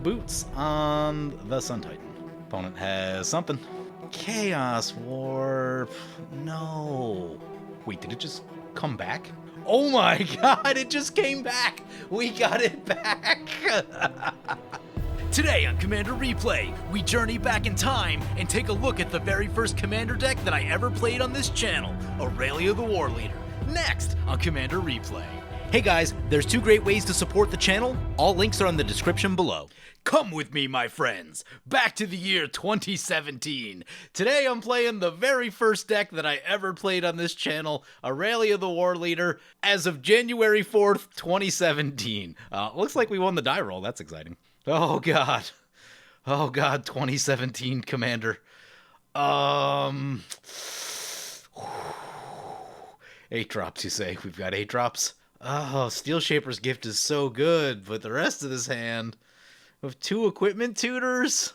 Boots on the Sun Titan. Opponent has something. Chaos Warp. No. Wait, did it just come back? Oh my god, it just came back! We got it back! Today on Commander Replay, we journey back in time and take a look at the very first Commander deck that I ever played on this channel, Aurelia the War Leader. Next on Commander Replay. Hey guys, there's two great ways to support the channel. All links are in the description below. Come with me, my friends, back to the year 2017. Today I'm playing the very first deck that I ever played on this channel, Aurelia the War Leader, as of January 4th, 2017. Looks like we won the die roll, that's exciting. Oh god, 2017 Commander. 8 drops, you say? We've got 8 drops? Oh, Steel Shaper's Gift is so good, but the rest of this hand, with 2 equipment tutors,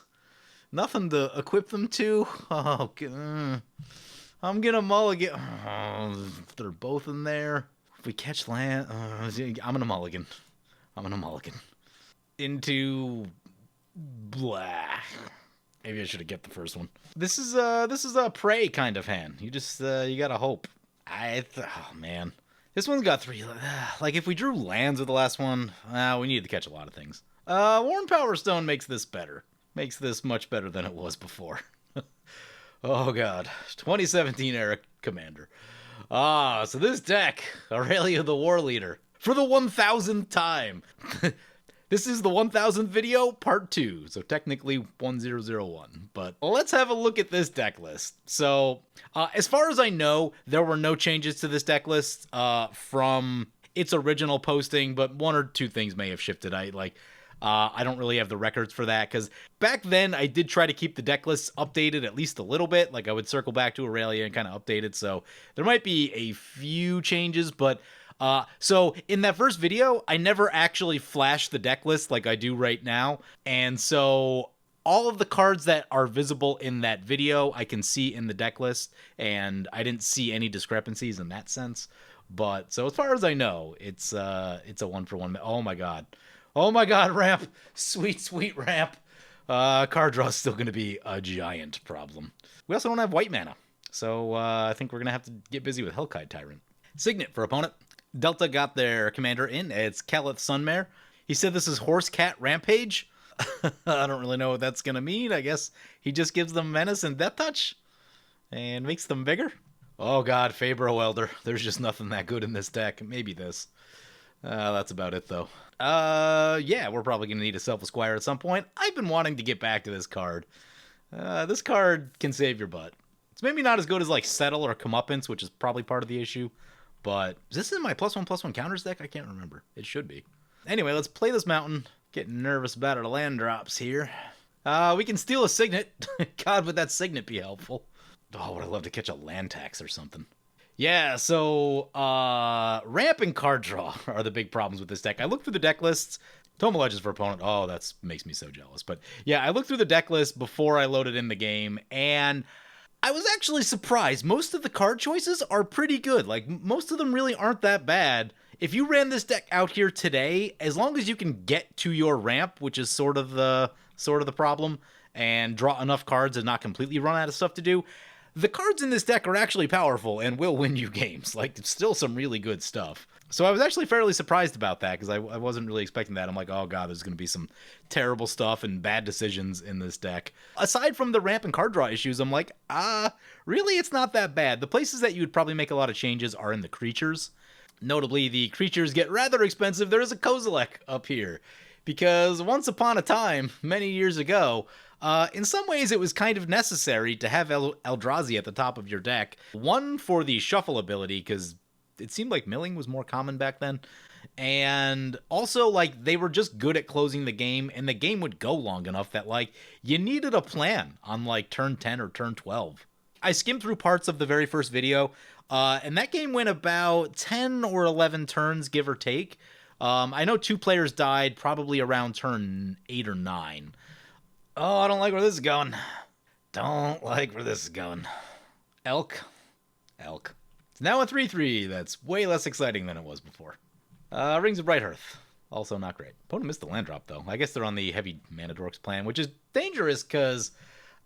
nothing to equip them to. Oh, I'm gonna mulligan. Oh, they're both in there. If we catch land, I'm gonna mulligan. Into blah. Maybe I should have get the first one. This is a prey kind of hand. You just you gotta hope. Oh man. This one's got 3. Like, if we drew lands with the last one, we needed to catch a lot of things. Worn Power Stone makes this better. Makes this much better than it was before. Oh, God. 2017 era Commander. So this deck, Aurelia the War Leader, for the 1000th time. This is the 1000th video, part 2, so technically 1001. But let's have a look at this deck list. So, as far as I know, there were no changes to this deck list from its original posting, but 1 or 2 things may have shifted. I don't really have the records for that, because back then I did try to keep the deck lists updated at least a little bit. Like, I would circle back to Aurelia and kind of update it, so there might be a few changes, but so in that first video, I never actually flashed the deck list like I do right now. And so all of the cards that are visible in that video, I can see in the deck list, and I didn't see any discrepancies in that sense. But so as far as I know, it's a 1-for-1. Oh my god, ramp, sweet ramp. Card draw is still going to be a giant problem. We also don't have white mana, so I think we're gonna have to get busy with Hellkite Tyrant. Signet for opponent. Delta got their commander in. It's Keleth Sunmare. He said this is Horse Cat Rampage. I don't really know what that's going to mean. I guess he just gives them Menace and Death Touch and makes them bigger. Oh god, Fabro Elder. There's just nothing that good in this deck. Maybe this. That's about it, though. Yeah, we're probably going to need a Selfless Squire at some point. I've been wanting to get back to this card. This card can save your butt. It's maybe not as good as, like, Settle or Comeuppance, which is probably part of the issue. But is this in my +1/+1 counters deck? I can't remember. It should be. Anyway, let's play this mountain. Getting nervous about our land drops here. We can steal a Signet. God, would that Signet be helpful? Oh, would I love to catch a land tax or something. Yeah, so ramp and card draw are the big problems with this deck. I looked through the deck lists. Toma Legends for opponent. Oh, that makes me so jealous. But yeah, I looked through the deck list before I loaded in the game, and I was actually surprised. Most of the card choices are pretty good. Like, most of them really aren't that bad. If you ran this deck out here today, as long as you can get to your ramp, which is sort of the problem, and draw enough cards and not completely run out of stuff to do, the cards in this deck are actually powerful and will win you games. Like, it's still some really good stuff. So I was actually fairly surprised about that, because I wasn't really expecting that. I'm like, oh god, there's going to be some terrible stuff and bad decisions in this deck. Aside from the ramp and card draw issues, I'm like, really, it's not that bad. The places that you would probably make a lot of changes are in the creatures. Notably, the creatures get rather expensive. There is a Kozilek up here, because once upon a time, many years ago, in some ways it was kind of necessary to have Eldrazi at the top of your deck. One, for the shuffle ability, because it seemed like milling was more common back then. And also, like, they were just good at closing the game, and the game would go long enough that, like, you needed a plan on, like, turn 10 or turn 12. I skimmed through parts of the very first video, and that game went about 10 or 11 turns, give or take. I know 2 players died probably around turn 8 or 9. Oh, I don't like where this is going. Elk. It's now a 3/3. That's way less exciting than it was before. Rings of Brighthearth. Also not great. Opponent missed the land drop, though. I guess they're on the heavy mana dorks plan, which is dangerous because,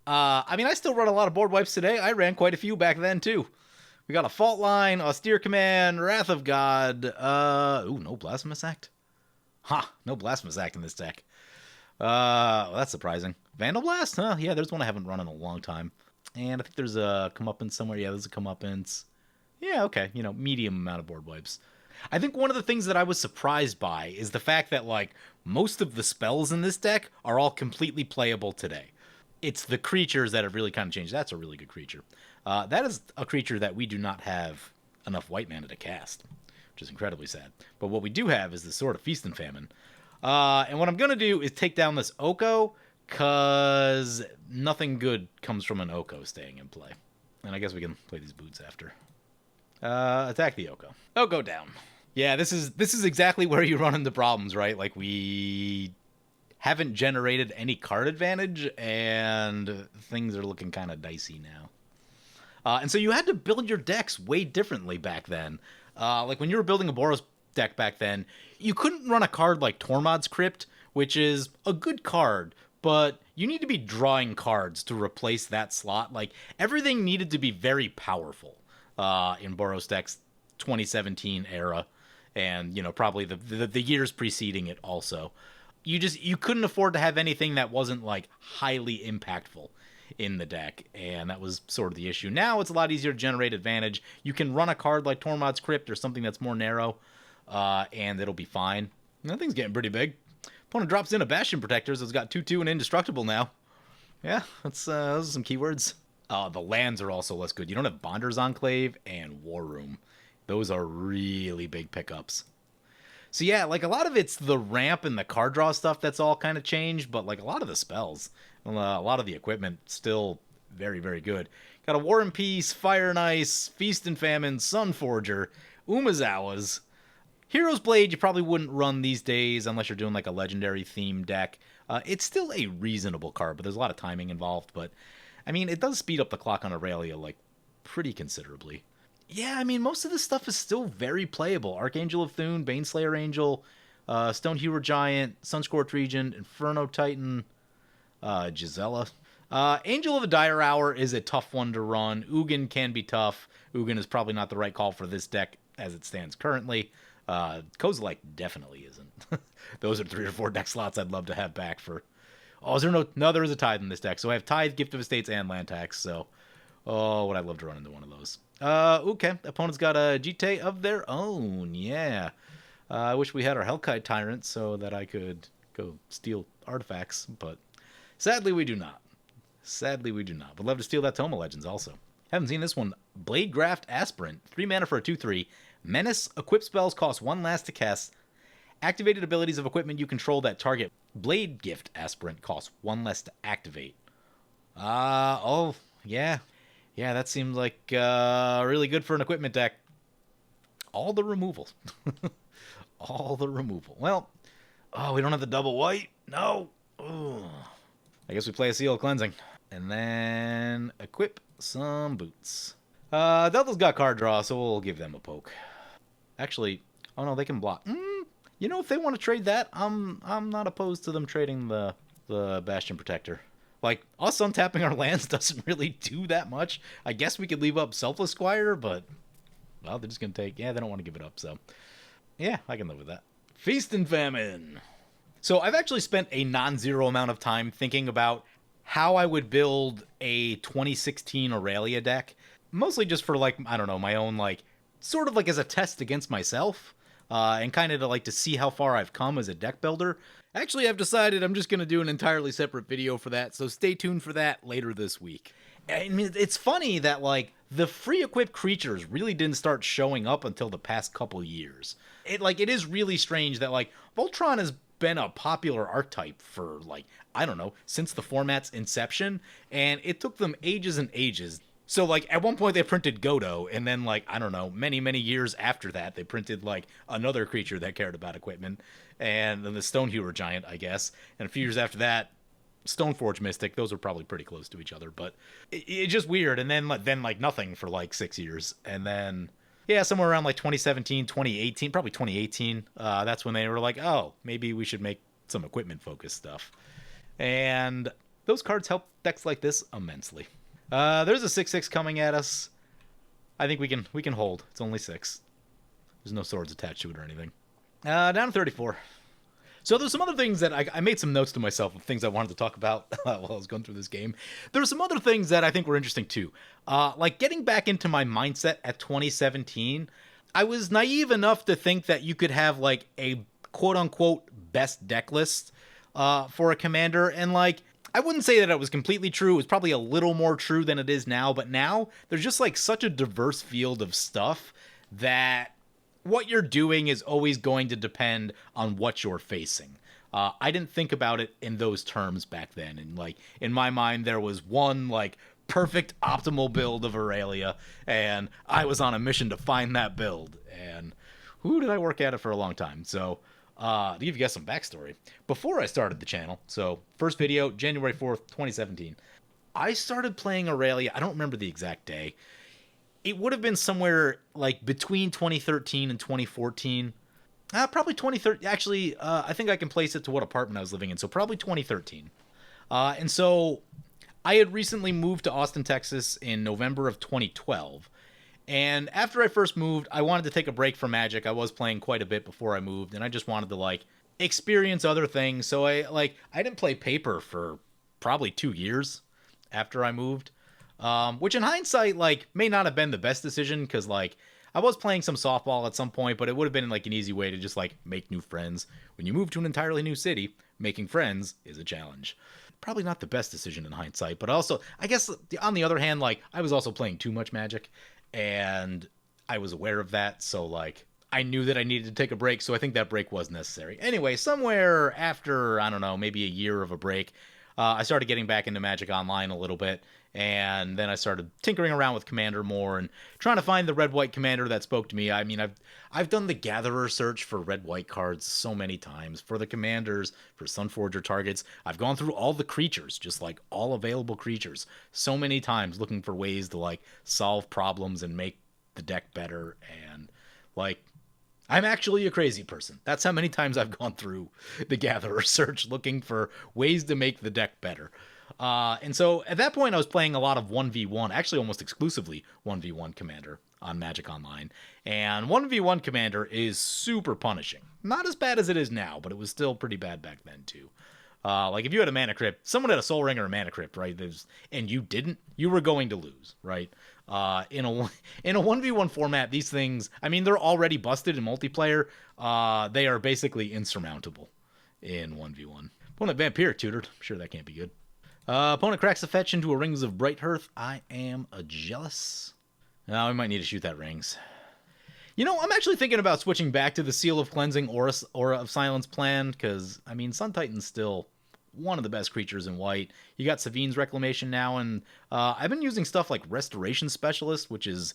I mean, I still run a lot of board wipes today. I ran quite a few back then, too. We got a Fault Line, Austere Command, Wrath of God. No Blasphemous Act? Ha! No Blasphemous Act in this deck. Well, that's surprising. Vandal Blast? Huh, yeah, there's one I haven't run in a long time. And I think there's a Comeuppance somewhere. Yeah, there's a Comeuppance. Yeah, okay, medium amount of board wipes. I think one of the things that I was surprised by is the fact that, like, most of the spells in this deck are all completely playable today. It's the creatures that have really kind of changed. That's a really good creature. That is a creature that we do not have enough white mana to cast, which is incredibly sad. But what we do have is the Sword of Feast and Famine. And what I'm going to do is take down this Oko, because nothing good comes from an Oko staying in play. And I guess we can play these boots after. Attack the Oko. Oko down. Yeah, this is exactly where you run into problems, right? Like, we haven't generated any card advantage, and things are looking kind of dicey now. And so you had to build your decks way differently back then. Like, when you were building a Boros deck back then, you couldn't run a card like Tormod's Crypt, which is a good card, but you need to be drawing cards to replace that slot. Like, everything needed to be very powerful in Boros decks 2017 era, and probably the years preceding it also. You couldn't afford to have anything that wasn't like highly impactful in the deck, and that was sort of the issue. Now it's a lot easier to generate advantage. You can run a card like Tormod's Crypt or something that's more narrow, and it'll be fine. That thing's getting pretty big. Opponent drops in a Bastion Protector, so it's got 2/2 and indestructible now. Yeah, those are some keywords. The lands are also less good. You don't have Bonder's Enclave and War Room. Those are really big pickups. So yeah, like, a lot of it's the ramp and the card draw stuff that's all kind of changed, but like a lot of the spells, a lot of the equipment still very, very good. Got a War and Peace, Fire and Ice, Feast and Famine, Sunforger, Umazawas. Hero's Blade you probably wouldn't run these days unless you're doing like a legendary theme deck. It's still a reasonable card, but there's a lot of timing involved. But I mean, it does speed up the clock on Aurelia like pretty considerably. Yeah, I mean, most of this stuff is still very playable. Archangel of Thune, Baneslayer Angel, Stonehewer Giant, Sunscorched Regent, Inferno Titan, Gisela. Angel of a Dire Hour is a tough one to run. Ugin can be tough. Ugin is probably not the right call for this deck as it stands currently. Kozilek definitely isn't. Those are 3 or 4 deck slots I'd love to have back for... Oh, is there no, there is a Tithe in this deck. So I have Tithe, Gift of Estates, and Land Tax, so... Oh, would I love to run into one of those. Okay. Opponent's got a Jite of their own. Yeah. I wish we had our Hellkite Tyrant so that I could go steal artifacts, but sadly we do not. Sadly we do not. Would love to steal that Tome of Legends also. Haven't seen this one. Bladegraft Aspirant. 3 mana for a 2/3. Menace. Equip spells cost 1 last to cast. Activated abilities of equipment you control that target Blade Gift Aspirant costs 1 less to activate. Oh, yeah. Yeah, that seems like really good for an equipment deck. All the removal. All the removal. Well, we don't have the double white? No. Ooh. I guess we play a Seal of Cleansing. And then equip some boots. Delta's got card draw, so we'll give them a poke. Actually, oh no, they can block. If they want to trade that, I'm not opposed to them trading the Bastion Protector. Like, us untapping our lands doesn't really do that much. I guess we could leave up Selfless Squire, but, well, they're just going to take... Yeah, they don't want to give it up, so... Yeah, I can live with that. Feast and Famine. So I've actually spent a non-zero amount of time thinking about how I would build a 2016 Aurelia deck. Mostly just for, like, I don't know, my own, like, sort of like as a test against myself. And kind of to see how far I've come as a deck builder. Actually, I've decided I'm just going to do an entirely separate video for that, so stay tuned for that later this week. I mean, it's funny that, like, the free equipped creatures really didn't start showing up until the past couple years. It is really strange that, like, Voltron has been a popular archetype for, like, I don't know, since the format's inception, and it took them ages and ages. So, like, at one point they printed Godo, and then, like, I don't know, many, many years after that, they printed, like, another creature that cared about equipment, and then the Stonehewer Giant, I guess. And a few years after that, Stoneforge Mystic. Those are probably pretty close to each other, but it's just weird. And then like, nothing for, like, 6 years. And then, Yeah, somewhere around like 2017, 2018, probably 2018. That's when they were like, oh, maybe we should make some equipment-focused stuff. And those cards help decks like this immensely. There's a 6/6 coming at us. I think we can hold. It's only 6. There's no swords attached to it or anything. Down to 34. So there's some other things that I made some notes to myself of things I wanted to talk about while I was going through this game. There are some other things that I think were interesting too. Like getting back into my mindset at 2017, I was naive enough to think that you could have like a quote unquote best deck list for a commander. And like, I wouldn't say that it was completely true. It was probably a little more true than it is now. But now there's just like such a diverse field of stuff that what you're doing is always going to depend on what you're facing. I didn't think about it in those terms back then. And like in my mind, there was one like perfect optimal build of Aurelia, and I was on a mission to find that build. And who did I work at it for a long time? So to give you guys some backstory, before I started the channel, so first video, January 4th, 2017, I started playing Aurelia. I don't remember the exact day. It would have been somewhere like between 2013 and 2014. Probably 2013. Actually, I think I can place it to what apartment I was living in. So probably 2013. And so I had recently moved to Austin, Texas in November of 2012. And after I first moved, I wanted to take a break from Magic. I was playing quite a bit before I moved, and I just wanted to like experience other things. So I didn't play Paper for probably 2 years after I moved. Which in hindsight, like, may not have been the best decision, because, like, I was playing some softball at some point, but it would have been, like, an easy way to just, like, make new friends. When you move to an entirely new city, making friends is a challenge. Probably not the best decision in hindsight, but also, I guess, on the other hand, like, I was also playing too much Magic, and I was aware of that, so, like, I knew that I needed to take a break, so I think that break was necessary. Anyway, somewhere after, I don't know, maybe a year of a break, I started getting back into Magic Online a little bit, and then I started tinkering around with Commander more and trying to find the red-white Commander that spoke to me. I mean, I've done the Gatherer search for red-white cards so many times, for the Commanders, for Sunforger targets. I've gone through all the creatures, just like all available creatures, so many times looking for ways to like solve problems and make the deck better. And like, I'm actually a crazy person. That's how many times I've gone through the Gatherer search looking for ways to make the deck better. And so at that point, I was playing a lot of 1v1, actually almost exclusively 1v1 Commander on Magic Online. And 1v1 Commander is super punishing. Not as bad as it is now, but it was still pretty bad back then, too. Like if you had a Mana Crypt, someone had a Soul Ring or a Mana Crypt, right? And you didn't, you were going to lose, right? In a 1v1 format, these things, I mean, they're already busted in multiplayer. They are basically insurmountable in 1v1. Opponent Vampire tutored. I'm sure that can't be good. Opponent cracks a fetch into a Rings of Bright Hearth. I am jealous. Now we might need to shoot that Rings. You know, I'm actually thinking about switching back to the Seal of Cleansing Aura of Silence plan, because, I mean, Sun Titan's still one of the best creatures in white. You got Savine's Reclamation now, and I've been using stuff like Restoration Specialist, which is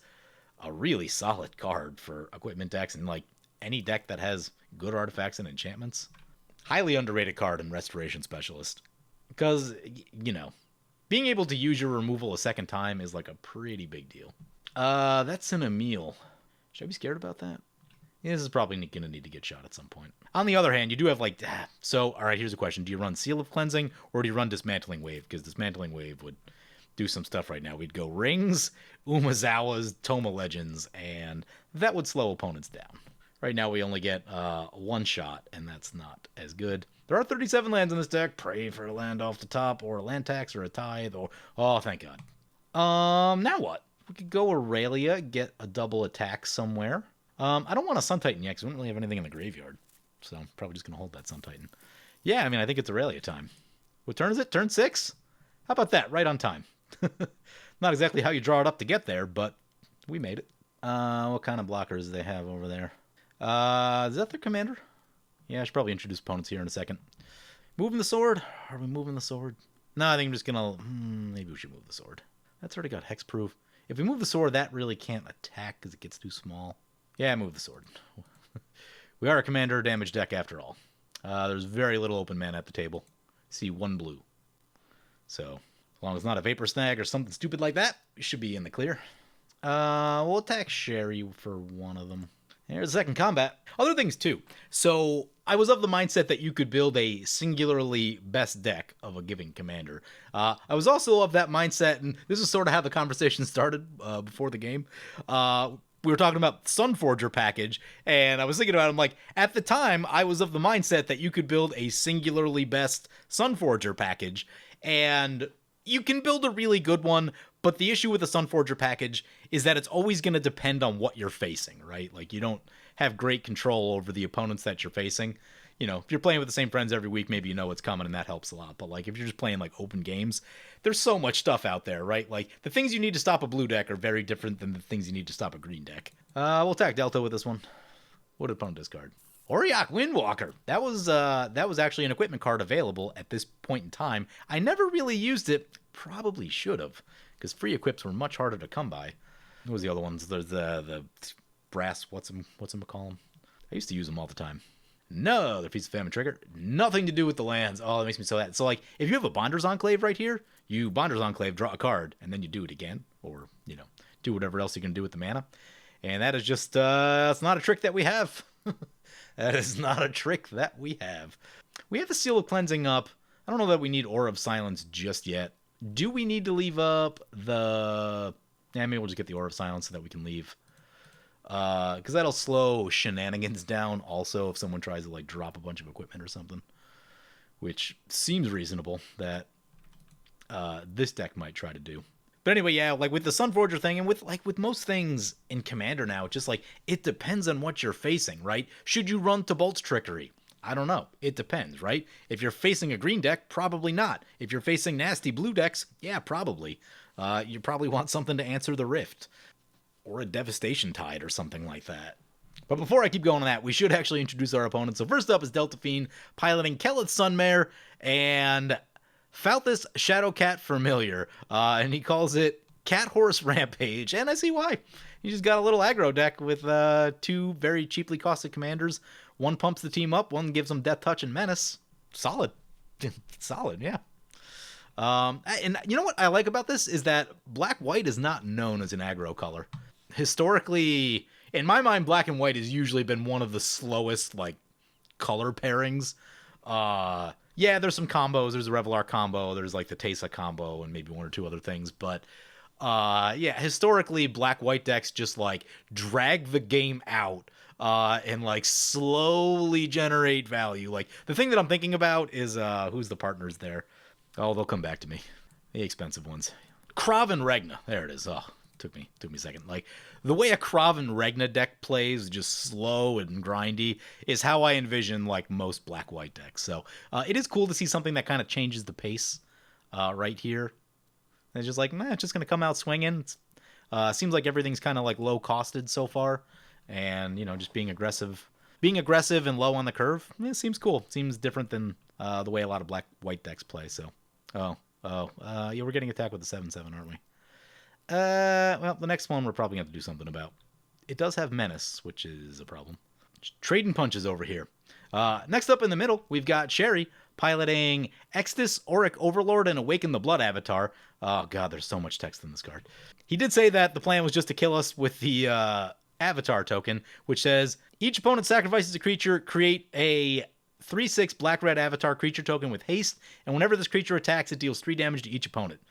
a really solid card for equipment decks, and like any deck that has good artifacts and enchantments. Highly underrated card in Restoration Specialist. Because, you know, being able to use your removal a second time is like a pretty big deal. That's an Emil. Should I be scared about that? Yeah, this is probably going to need to get shot at some point. On the other hand, you do have like... So, all right, here's a question. Do you run Seal of Cleansing or do you run Dismantling Wave? Because Dismantling Wave would do some stuff right now. We'd go Rings, Umazawas, Toma Legends, and that would slow opponents down. Right now we only get one shot, and that's not as good. There are 37 lands in this deck. Pray for a land off the top, or a land tax, or a tithe, or... Oh, thank God. Now what? We could go Aurelia, get a double attack somewhere. I don't want a Sun Titan yet, because we don't really have anything in the graveyard. So I'm probably just going to hold that Sun Titan. Yeah, I mean, I think it's Aurelia time. What turn is it? Turn 6? How about that? Right on time. Not exactly how you draw it up to get there, but we made it. What kind of blockers do they have over there? Is that their commander? Yeah, I should probably introduce opponents here in a second. Moving the sword? Are we moving the sword? No, I think I'm just gonna... maybe we should move the sword. That's already got hexproof. If we move the sword, that really can't attack because it gets too small. Yeah, move the sword. We are a commander damage deck after all. There's very little open mana at the table. See, 1 blue. So, as long as it's not a Vapor Snag or something stupid like that, we should be in the clear. We'll attack Sherry for one of them. Here's the second combat. Other things too. So I was of the mindset that you could build a singularly best deck of a given commander. I was also of that mindset, and this is sort of how the conversation started before the game. We were talking about Sunforger package, and I was thinking about it, I'm like, at the time, I was of the mindset that you could build a singularly best Sunforger package, and you can build a really good one, but the issue with the Sunforger package is that it's always going to depend on what you're facing, right? Like, you don't have great control over the opponents that you're facing. You know, if you're playing with the same friends every week, maybe you know what's coming, and that helps a lot. But, like, if you're just playing, like, open games, there's so much stuff out there, right? Like, the things you need to stop a blue deck are very different than the things you need to stop a green deck. We'll attack Delta with this one. What did opponent discard? Auriok Windwalker. That was actually an equipment card available at this point in time. I never really used it. Probably should have, because free equips were much harder to come by. What was the other ones? There's the brass. What's them call them? I used to use them all the time. No, they're Feast of Famine trigger. Nothing to do with the lands. Oh, that makes me so sad. So, like, if you have a Bonder's Enclave right here, you Bonder's Enclave, draw a card, and then you do it again, or you know, do whatever else you can do with the mana. And that is just it's not a trick that we have. That is not a trick that we have. We have the Seal of Cleansing up. I don't know that we need Aura of Silence just yet. Do we need to leave up the... Yeah, maybe we'll just get the Aura of Silence so that we can leave. Because that'll slow shenanigans down also if someone tries to, like, drop a bunch of equipment or something. Which seems reasonable that this deck might try to do. But anyway, yeah, like with the Sunforger thing, and with most things in Commander now, it's just like, it depends on what you're facing, right? Should you run to Bolt's Trickery? I don't know. It depends, right? If you're facing a green deck, probably not. If you're facing nasty blue decks, yeah, probably. You probably want something to answer the Rift. Or a Devastation Tide or something like that. But before I keep going on that, we should actually introduce our opponent. So first up is Delta Fiend, piloting Kellith Sunmare, and Falthus Shadowcat Familiar, and he calls it Cat Horse Rampage, and I see why. He just got a little aggro deck with two very cheaply costed commanders. One pumps the team up, one gives them Death Touch and Menace. Solid. Solid, yeah. And you know what I like about this is that black-white is not known as an aggro color. Historically, in my mind, black and white has usually been one of the slowest, like, color pairings. Yeah, there's some combos. There's a Revelar combo. There's like the Tesa combo and maybe one or two other things. But yeah, historically, black-white decks just like drag the game out and like slowly generate value. Like the thing that I'm thinking about is who's the partners there? Oh, they'll come back to me. The expensive ones. Krav and Regna. There it is. Oh, took me a second. Like the way a Krav and Regna deck plays, just slow and grindy, is how I envision like most black-white decks. So it is cool to see something that kind of changes the pace right here. And it's just like, it's just gonna come out swinging. Seems like everything's kind of like low costed so far, and you know, just being aggressive and low on the curve. It seems cool. Seems different than the way a lot of black-white decks play. So, yeah, we're getting attacked with the 7/7, aren't we? Well, the next one we're probably going to have to do something about. It does have Menace, which is a problem. Just trading punches over here. Next up in the middle, we've got Sherry piloting Extus, Auric Overlord, and Awaken the Blood Avatar. Oh god, there's so much text in this card. He did say that the plan was just to kill us with the Avatar token, which says, each opponent sacrifices a creature, create a 3/6 black-red Avatar creature token with haste, and whenever this creature attacks, it deals 3 damage to each opponent.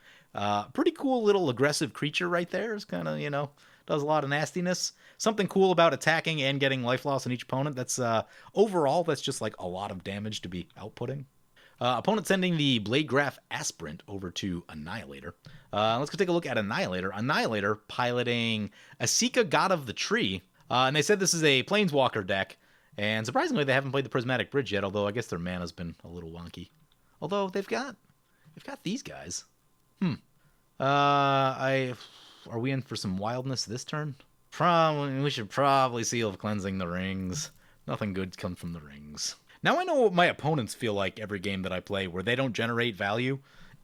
Pretty cool little aggressive creature right there. It's kind of, you know, does a lot of nastiness. Something cool about attacking and getting life loss on each opponent. That's overall, that's just like a lot of damage to be outputting. Opponent sending the Bladegraph Aspirant over to Annihilator. Let's go take a look at Annihilator. Annihilator piloting Asika, God of the Tree. And they said this is a Planeswalker deck. And surprisingly, they haven't played the Prismatic Bridge yet, although I guess their mana's been a little wonky. Although they've got these guys. Are we in for some wildness this turn? We should probably Seal of Cleansing the Rings. Nothing good comes from the rings. Now I know what my opponents feel like every game that I play, where they don't generate value,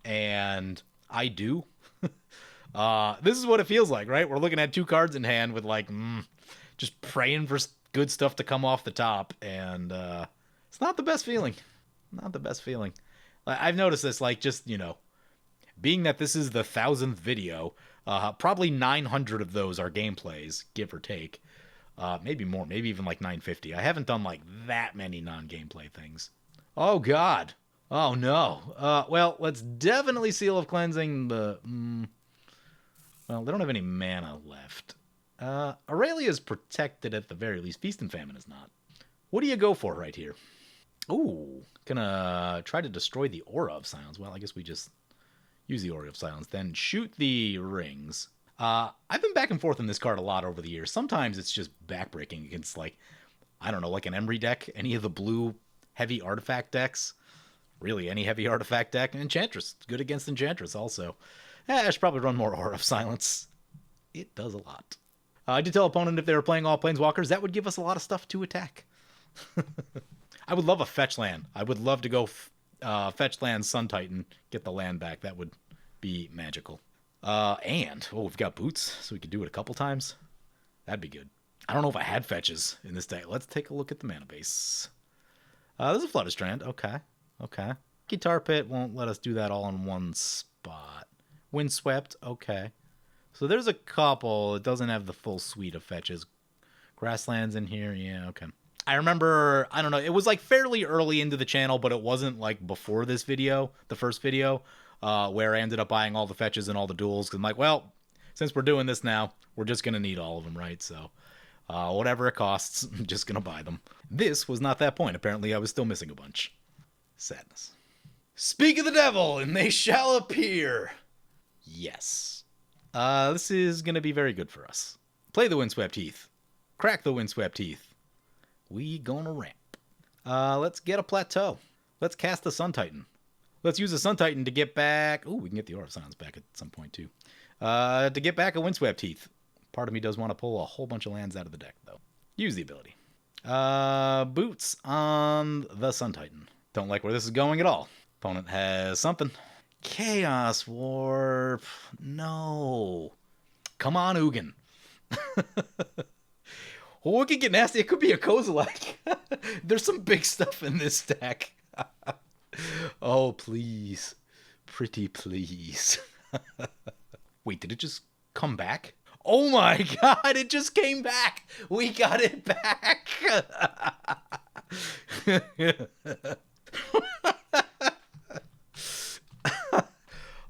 and I do. This is what it feels like, right? We're looking at 2 cards in hand with like, just praying for good stuff to come off the top, and it's not the best feeling. Not the best feeling. I've noticed this, like, just, you know, being that this is the 1000th video, Probably 900 of those are gameplays, give or take. Maybe more, maybe even like 950. I haven't done like that many non-gameplay things. Oh God. Oh no. Well, let's definitely Seal of Cleansing the... well, they don't have any mana left. Aurelia is protected at the very least. Feast and Famine is not. What do you go for right here? Ooh, gonna try to destroy the Aura of Silence. Well, I guess we just use the Aura of Silence. Then shoot the rings. I've been back and forth on this card a lot over the years. Sometimes it's just backbreaking against, like, I don't know, like an Emery deck, any of the blue heavy artifact decks. Really, any heavy artifact deck. Enchantress, good against Enchantress also. I should probably run more Aura of Silence. It does a lot. I did tell opponent if they were playing all Planeswalkers, that would give us a lot of stuff to attack. I would love a fetch land. I would love to go fetch land Sun Titan, get the land back. That would be magical. We've got boots, so we could do it a couple times. That'd be good. I don't know if I had fetches in this deck. Let's take a look at the mana base. There's a Flutter Strand. Okay. Guitar Pit won't let us do that all in one spot. Windswept. Okay. So there's a couple. It doesn't have the full suite of fetches. Grasslands in here. Yeah, okay. I remember, I don't know, it was like fairly early into the channel, but it wasn't like before this video, the first video, where I ended up buying all the fetches and all the duels. Because I'm like, well, since we're doing this now, we're just going to need all of them, right? So whatever it costs, I'm just going to buy them. This was not that point. Apparently, I was still missing a bunch. Sadness. Speak of the devil, and they shall appear. Yes. This is going to be very good for us. Play the Windswept Heath. Crack the Windswept Heath. We gonna ramp. Let's get a Plateau. Let's cast the Sun Titan. Let's use the Sun Titan to get back... Ooh, we can get the Aura of Silence back at some point, too. To get back a Windswept Heath. Part of me does want to pull a whole bunch of lands out of the deck, though. Use the ability. Boots on the Sun Titan. Don't like where this is going at all. Opponent has something. Chaos Warp. No. Come on, Ugin. Oh, it could get nasty. It could be a Kozilek. There's some big stuff in this deck. Oh, please. Pretty please. Wait, did it just come back? Oh my God, it just came back. We got it back.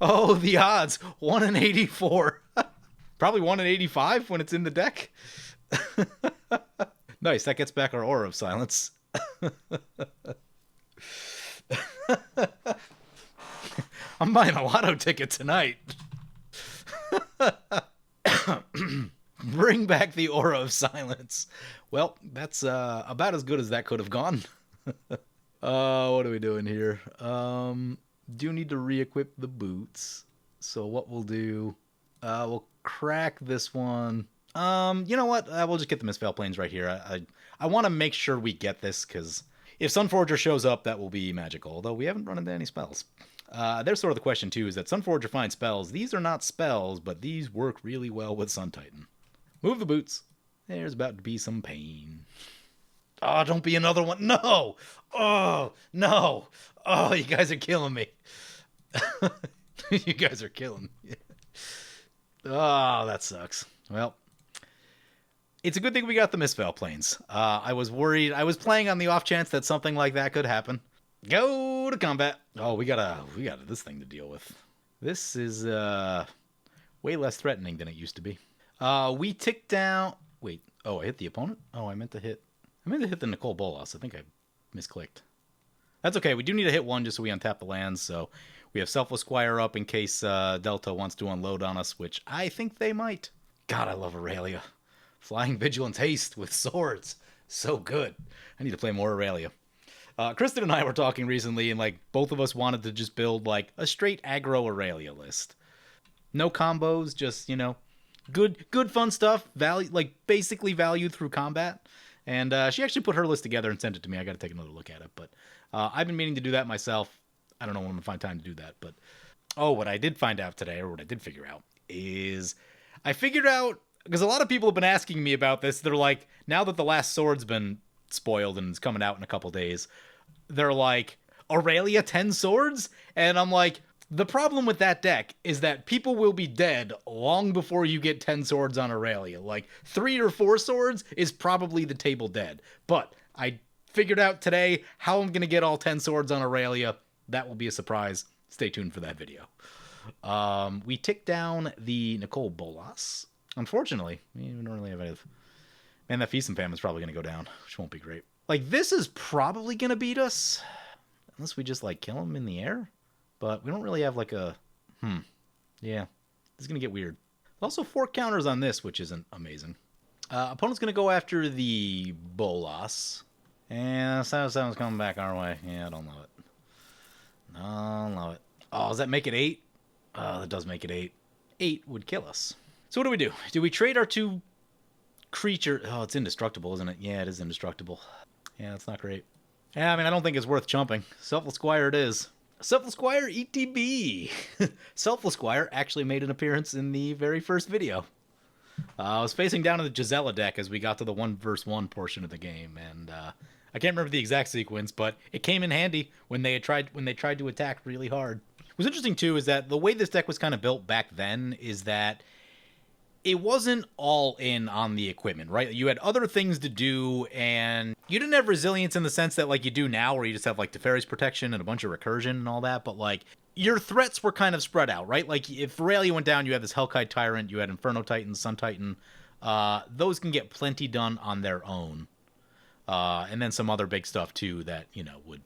Oh, the odds. 1 in 84. Probably 1 in 85 when it's in the deck. Nice, that gets back our Aura of Silence. I'm buying a lotto ticket tonight. Bring back the Aura of Silence. Well, that's about as good as that could have gone. What are we doing here? Do need to re-equip the boots. So what we'll do, we'll crack this one. You know what? We'll just get the Mistveil Plains right here. I want to make sure we get this, because if Sunforger shows up, that will be magical. Although we haven't run into any spells. There's sort of the question, too, is that Sunforger finds spells. These are not spells, but these work really well with Sun Titan. Move the boots. There's about to be some pain. Oh, don't be another one. No! Oh, no! Oh, you guys are killing me. You guys are killing me. Oh, that sucks. Well, it's a good thing we got the Mistveil Plains. I was worried. I was playing on the off chance that something like that could happen. Go to combat. Oh, we got this thing to deal with. This is way less threatening than it used to be. We ticked down. Wait. Oh, I hit the opponent. Oh, I meant to hit the Nicole Bolas. I think I misclicked. That's okay. We do need to hit one just so we untap the lands. So we have Selfless Squire up in case Delta wants to unload on us, which I think they might. God, I love Aurelia. Flying Vigilance Haste with swords. So good. I need to play more Aurelia. Kristen and I were talking recently, and like both of us wanted to just build like a straight aggro Aurelia list. No combos, just, you know, good fun stuff. Value, like basically valued through combat. And she actually put her list together and sent it to me. I got to take another look at it, but I've been meaning to do that myself. I don't know when I'm gonna find time to do that, but what I did find out today, or what I did figure out, is I figured out, because a lot of people have been asking me about this. They're like, now that the last sword's been spoiled and it's coming out in a couple days, they're like, Aurelia 10 swords? And I'm like, The problem with that deck is that people will be dead long before you get 10 swords on Aurelia. Like, 3 or 4 swords is probably the table dead. But I figured out today how I'm going to get all 10 swords on Aurelia. That will be a surprise. Stay tuned for that video. We ticked down the Nicole Bolas. Unfortunately, we don't really have any... Man, that Feast and Famine is probably going to go down, which won't be great. Like, this is probably going to beat us. Unless we just, like, kill him in the air. But we don't really have, like, a... Yeah. This is going to get weird. Also, 4 counters on this, which isn't amazing. Opponent's going to go after the Bolas. And 7-7's coming back our way. Yeah, I don't love it. Don't love it. Oh, does that make it 8? That does make it 8. 8 would kill us. So what do? Do we trade our 2 creature? Oh, it's indestructible, isn't it? Yeah, it is indestructible. Yeah, that's not great. Yeah, I mean, I don't think it's worth chumping. Selfless Squire it is. Selfless Squire ETB. Selfless Squire actually made an appearance in the very first video. I was facing down in the Gisela deck as we got to the 1v1 portion of the game, and I can't remember the exact sequence, but it came in handy when they tried to attack really hard. What's interesting too is that the way this deck was kind of built back then is that it wasn't all in on the equipment, right? You had other things to do, and you didn't have resilience in the sense that like you do now, where you just have like Teferi's protection and a bunch of recursion and all that, but like your threats were kind of spread out, right? Like if Aurelia went down, you had this Hellkite Tyrant, you had Inferno Titan, Sun Titan. Those can get plenty done on their own. And then some other big stuff too that, you know, would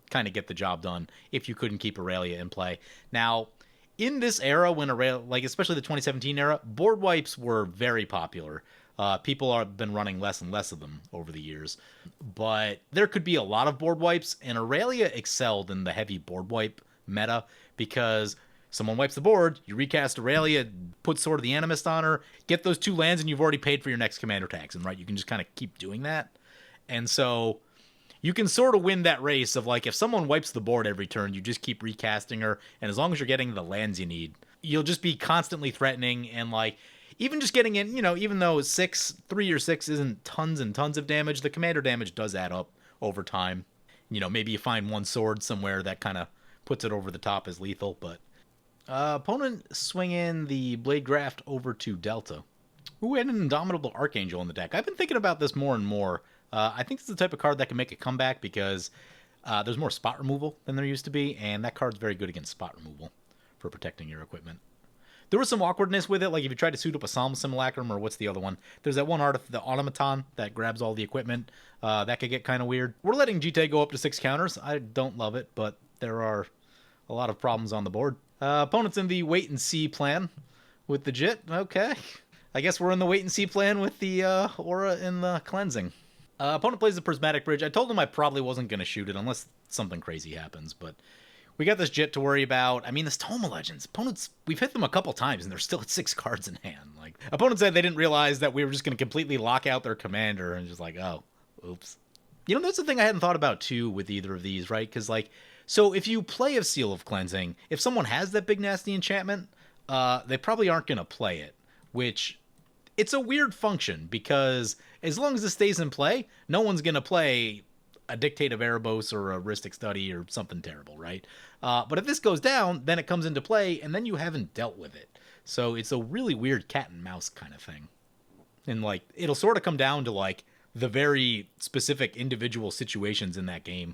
kind of get the job done if you couldn't keep Aurelia in play. Now, in this era, when Aurelia, like especially the 2017 era, board wipes were very popular. People have been running less and less of them over the years. But there could be a lot of board wipes, and Aurelia excelled in the heavy board wipe meta because someone wipes the board, you recast Aurelia, put Sword of the Animist on her, get those 2 lands, and you've already paid for your next commander tax. And right, you can just kind of keep doing that. And so you can sort of win that race of like, if someone wipes the board every turn, you just keep recasting her. And as long as you're getting the lands you need, you'll just be constantly threatening. And like, even just getting in, you know, even though 3 or 6 isn't tons and tons of damage, the commander damage does add up over time. You know, maybe you find one sword somewhere that kind of puts it over the top as lethal. But opponent swinging the Blade Graft over to Delta, who had an Indomitable Archangel in the deck. I've been thinking about this more and more. I think this is the type of card that can make a comeback because there's more spot removal than there used to be, and that card's very good against spot removal for protecting your equipment. There was some awkwardness with it, like if you tried to suit up a Psalm Simulacrum, or what's the other one? There's that one art, the Automaton, that grabs all the equipment. That could get kind of weird. We're letting GT go up to 6 counters. I don't love it, but there are a lot of problems on the board. Opponent's in the wait-and-see plan with the Jit. Okay. I guess we're in the wait-and-see plan with the Aura and the Cleansing. Opponent plays the Prismatic Bridge. I told him I probably wasn't going to shoot it unless something crazy happens, but we got this Jit to worry about. I mean, this Toma Legends. Opponents, we've hit them a couple times, and they're still at 6 cards in hand. Like, opponents said they didn't realize that we were just going to completely lock out their commander, and just like, oh, oops. You know, that's the thing I hadn't thought about, too, with either of these, right? Because, like, so if you play a Seal of Cleansing, if someone has that big nasty enchantment, they probably aren't going to play it, which... It's a weird function, because as long as it stays in play, no one's going to play a Dictate of Erebos or a Rhystic Study or something terrible, right? But if this goes down, then it comes into play, and then you haven't dealt with it. So it's a really weird cat and mouse kind of thing. And, like, it'll sort of come down to, like, the very specific individual situations in that game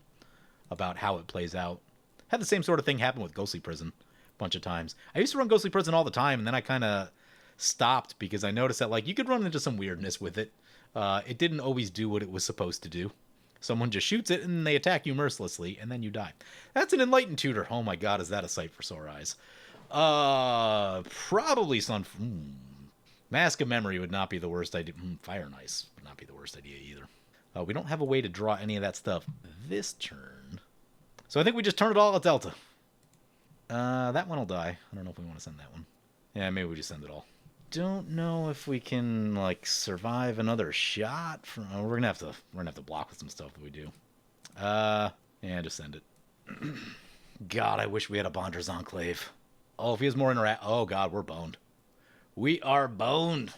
about how it plays out. Had the same sort of thing happen with Ghostly Prison a bunch of times. I used to run Ghostly Prison all the time, and then I kind of stopped because I noticed that like you could run into some weirdness with it. It didn't always do what it was supposed to do. Someone just shoots it and they attack you mercilessly and then you die. That's an Enlightened Tutor. Oh my god, is that a sight for sore eyes? Probably Sun... Mask of Memory would not be the worst idea. Fire and Ice would not be the worst idea either. We don't have a way to draw any of that stuff this turn. So I think we just turn it all at Delta. That one will die. I don't know if we want to send that one. Yeah, maybe we just send it all. Don't know if we can like survive another shot from... we're gonna have to block with some stuff if we do. Yeah, just send it. God, I wish we had a Bonder's Enclave. Oh, if he has more interact... Oh god, we're boned. We are boned.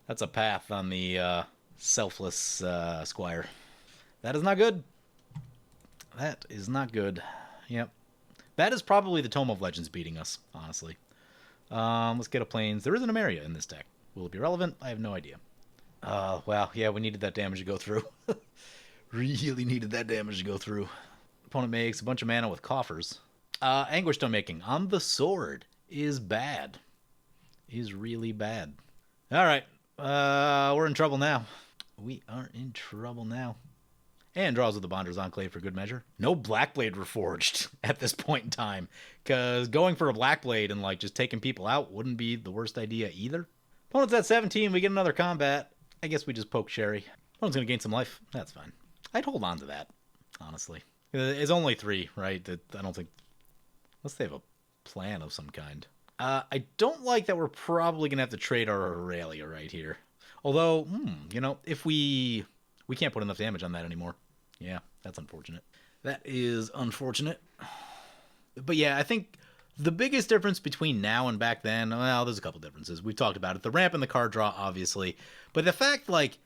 That's a path on the Selfless Squire. That is not good. That is not good. Yep. That is probably the Tome of Legends beating us, honestly. Let's get a plains. There is an Emeria in this deck. Will it be relevant? I have no idea. Well, yeah, we needed that damage to go through. Really needed that damage to go through. Opponent makes a bunch of mana with coffers. Anguish Stone making on the sword is bad. Is really bad. All right. We're in trouble now. We are in trouble now. And draws with the Bonder's Enclave for good measure. No Blackblade Reforged at this point in time. Because going for a Blackblade and like just taking people out wouldn't be the worst idea either. Opponent's at 17. We get another combat. I guess we just poke Sherry. Opponent's going to gain some life. That's fine. I'd hold on to that, honestly. It's only 3, right? I don't think... Unless they have a plan of some kind. I don't like that we're probably going to have to trade our Aurelia right here. Although, you know, if we can't put enough damage on that anymore. Yeah, that's unfortunate. That is unfortunate. But yeah, I think the biggest difference between now and back then, well, there's a couple differences. We've talked about it. The ramp and the card draw, obviously. But the fact, like,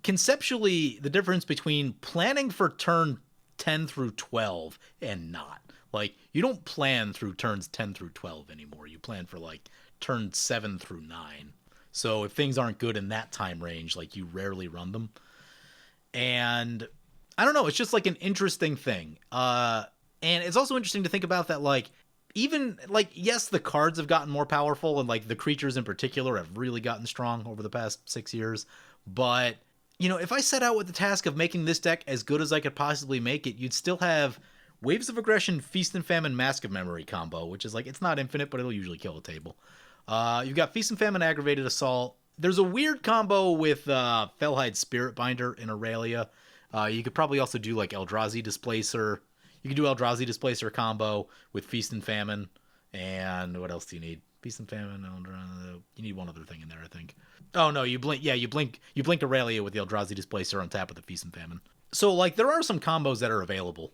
conceptually, the difference between planning for turn 10 through 12 and not. Like, you don't plan through turns 10 through 12 anymore. You plan for, like, turn 7 through 9. So if things aren't good in that time range, like, you rarely run them. And I don't know, it's just, like, an interesting thing. And it's also interesting to think about that, like, even, like, yes, the cards have gotten more powerful, and, like, the creatures in particular have really gotten strong over the past 6 years. But, you know, if I set out with the task of making this deck as good as I could possibly make it, you'd still have Waves of Aggression, Feast and Famine, Mask of Memory combo, which is like, it's not infinite, but it'll usually kill a table. You've got Feast and Famine, Aggravated Assault. There's a weird combo with Fellhide Spirit Binder in Aurelia. You could probably also do like Eldrazi Displacer. You could do Eldrazi Displacer combo with Feast and Famine. And what else do you need? Feast and Famine, Eldrazi. You need one other thing in there, I think. Oh no, you blink. Yeah, you blink Aurelia with the Eldrazi Displacer on tap with the Feast and Famine. So like, there are some combos that are available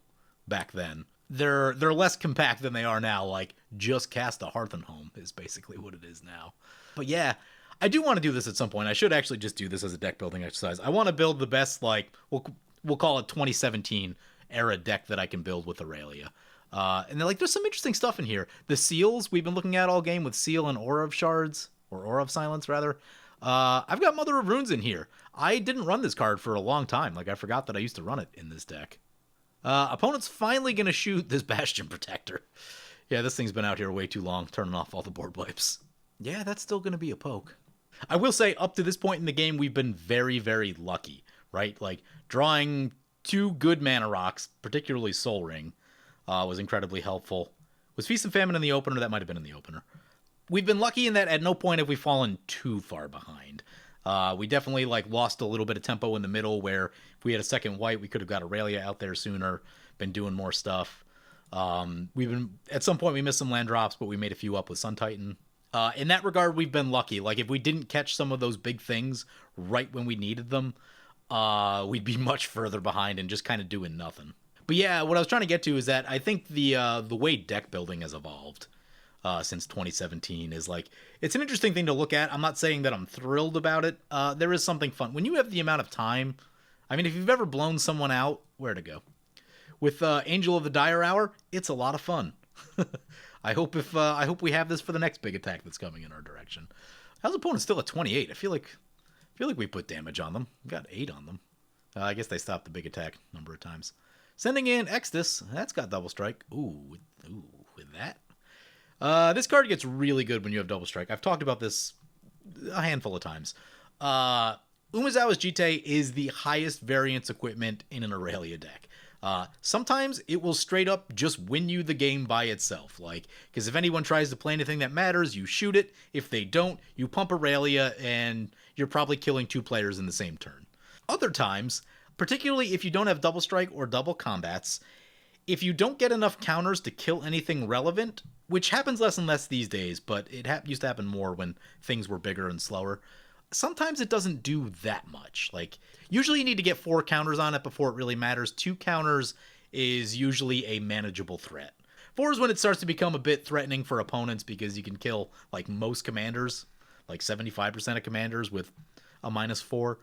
back then. They're less compact than they are now. Like, just cast a Hearth and Home is basically what it is now. But yeah, I do want to do this at some point. I should actually just do this as a deck building exercise. I want to build the best, like, we'll call it 2017 era deck that I can build with Aurelia. And then, like, there's some interesting stuff in here. The seals we've been looking at all game with Seal and Aura of Shards, or Aura of Silence rather. I've got Mother of Runes in here. I didn't run this card for a long time. Like, I forgot that I used to run it in this deck. Opponent's finally going to shoot this Bastion Protector. Yeah, this thing's been out here way too long, turning off all the board wipes. Yeah, that's still going to be a poke. I will say, up to this point in the game, we've been very, very lucky, right? Like, drawing 2 good mana rocks, particularly Soul Ring, was incredibly helpful. Was Feast and Famine in the opener? That might have been in the opener. We've been lucky in that at no point have we fallen too far behind. We definitely like lost a little bit of tempo in the middle where if we had a second white, we could have got Aurelia out there sooner, been doing more stuff. At some point we missed some land drops, but we made a few up with Sun Titan. In that regard, we've been lucky. Like, if we didn't catch some of those big things right when we needed them, we'd be much further behind and just kind of doing nothing. But yeah, what I was trying to get to is that I think the way deck building has evolved since 2017 is like, it's an interesting thing to look at. I'm not saying that I'm thrilled about it. There is something fun. When you have the amount of time, I mean, if you've ever blown someone out, where to go? With Angel of the Dire Hour, it's a lot of fun. I hope we have this for the next big attack that's coming in our direction. How's opponent still at 28? I feel like we put damage on them. We got 8 on them. I guess they stopped the big attack a number of times. Sending in Exodus. That's got double strike. Ooh, with that. This card gets really good when you have double strike. I've talked about this a handful of times. Umezawa's Jite is the highest variance equipment in an Aurelia deck. Sometimes it will straight up just win you the game by itself. Like, because if anyone tries to play anything that matters, you shoot it. If they don't, you pump Aurelia, and you're probably killing 2 players in the same turn. Other times, particularly if you don't have double strike or double combats, if you don't get enough counters to kill anything relevant, which happens less and less these days, but it used to happen more when things were bigger and slower, sometimes it doesn't do that much. Like, usually you need to get 4 counters on it before it really matters. 2 counters is usually a manageable threat. 4 is when it starts to become a bit threatening for opponents because you can kill, like, most commanders, like 75% of commanders with a -4,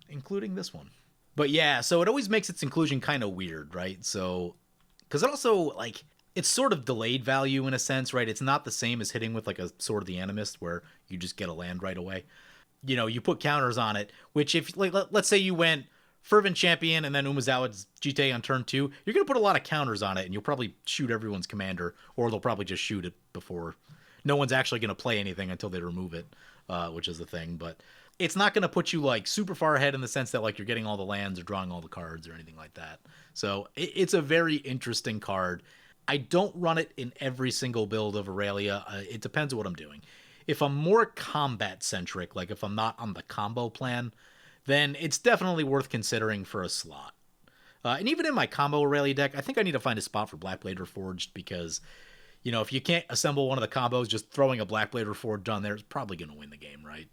including this one. But yeah, so it always makes its inclusion kind of weird, right? So, because it also, like, it's sort of delayed value in a sense, right? It's not the same as hitting with like a Sword of the Animist where you just get a land right away. You know, you put counters on it, which if like let's say you went Fervent Champion and then Umazawa's GT on turn 2, you're going to put a lot of counters on it and you'll probably shoot everyone's commander, or they'll probably just shoot it before no one's actually going to play anything until they remove it, which is the thing. But it's not going to put you like super far ahead in the sense that like you're getting all the lands or drawing all the cards or anything like that. So it's a very interesting card. I don't run it in every single build of Aurelia. It depends on what I'm doing. If I'm more combat centric, like if I'm not on the combo plan, then it's definitely worth considering for a slot. And even in my combo Aurelia deck, I think I need to find a spot for Blackblade Reforged because, you know, if you can't assemble one of the combos, just throwing a Blackblade Reforged on there is probably going to win the game, right?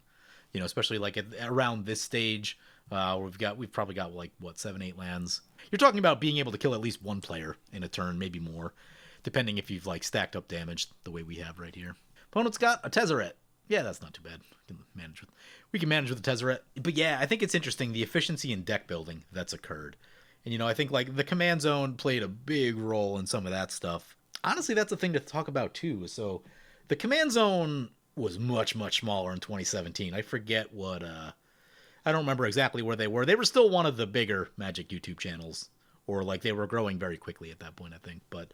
You know, especially like around this stage, we've probably got like what 7-8 lands. You're talking about being able to kill at least one player in a turn, maybe more, depending if you've like stacked up damage the way we have right here. Opponent's got a Tezzeret. Yeah, that's not too bad. We can manage with the Tezzeret. But yeah, I think it's interesting the efficiency in deck building that's occurred. And you know, I think like the command zone played a big role in some of that stuff. Honestly, that's a thing to talk about too. So the command zone was much smaller in 2017. I forget what I don't remember exactly where they were. They were still one of the bigger Magic YouTube channels, or like they were growing very quickly at that point, I think. But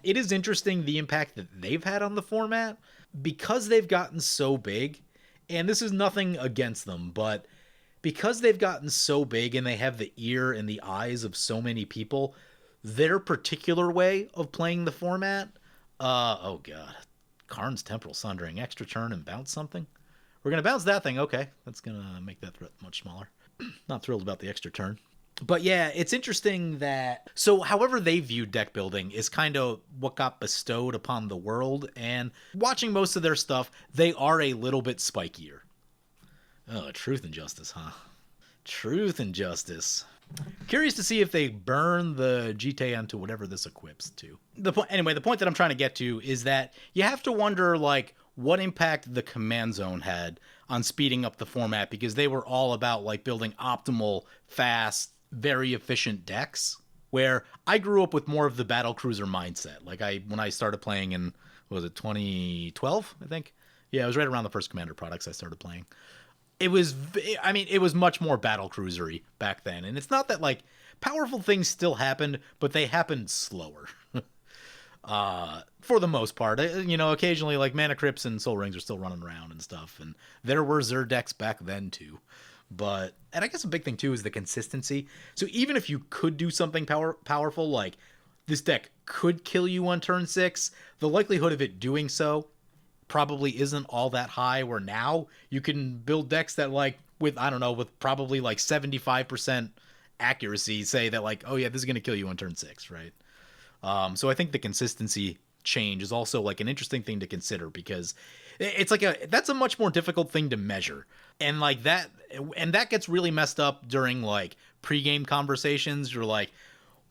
it is interesting the impact that they've had on the format because they've gotten so big. And this is nothing against them, but because they've gotten so big and they have the ear and the eyes of so many people, their particular way of playing the format, oh god, Karn's Temporal Sundering, extra turn and bounce something. We're going to bounce that thing. Okay, that's going to make that threat much smaller. Not thrilled about the extra turn. But yeah, it's interesting that... So however they viewed deck building is kind of what got bestowed upon the world. And watching most of their stuff, they are a little bit spikier. Oh, Truth and Justice, huh? Truth and Justice. Curious to see if they burn the GT onto whatever this equips to. Anyway, the point that I'm trying to get to is that you have to wonder, like, what impact the command zone had on speeding up the format, because they were all about like building optimal, fast, very efficient decks, where I grew up with more of the battle cruiser mindset. Like when I started playing in, what was it, 2012, I think? Yeah, it was right around the first Commander products I started playing. It was much more battle cruisery back then. And it's not that like powerful things still happened, but they happened slower. For the most part, you know, occasionally like Mana Crypts and Soul Rings are still running around and stuff, and there were Xur decks back then too. And I guess a big thing too is the consistency. So even if you could do something powerful, like this deck could kill you on turn 6, the likelihood of it doing so probably isn't all that high, where now you can build decks that like with probably like 75% accuracy say that like, oh yeah, this is going to kill you on turn 6, right? So I think the consistency change is also like an interesting thing to consider, because it's like that's a much more difficult thing to measure. And like that gets really messed up during like pregame conversations. You're like,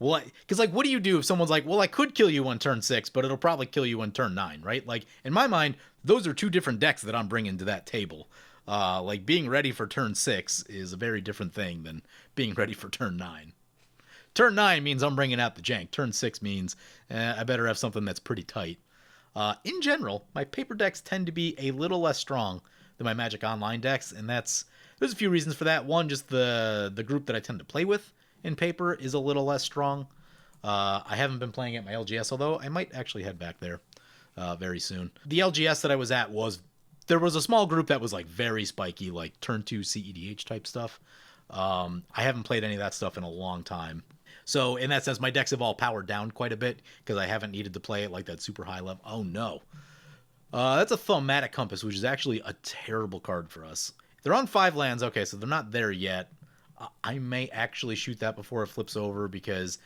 well, because like, what do you do if someone's like, well, I could kill you on turn 6, but it'll probably kill you on turn 9, right? Like in my mind, those are two different decks that I'm bringing to that table. Like being ready for turn 6 is a very different thing than being ready for turn 9. Turn 9 means I'm bringing out the jank. Turn 6 means I better have something that's pretty tight. In general, my paper decks tend to be a little less strong than my Magic Online decks, and there's a few reasons for that. One, just the group that I tend to play with in paper is a little less strong. I haven't been playing at my LGS, although I might actually head back there very soon. The LGS that I was at there was a small group that was like very spiky, like turn 2 CEDH type stuff. I haven't played any of that stuff in a long time. So in that sense, my decks have all powered down quite a bit because I haven't needed to play it like that super high level. Oh no. That's a Thaumatic Compass, which is actually a terrible card for us. They're on 5 lands. Okay, so they're not there yet. I may actually shoot that before it flips over, because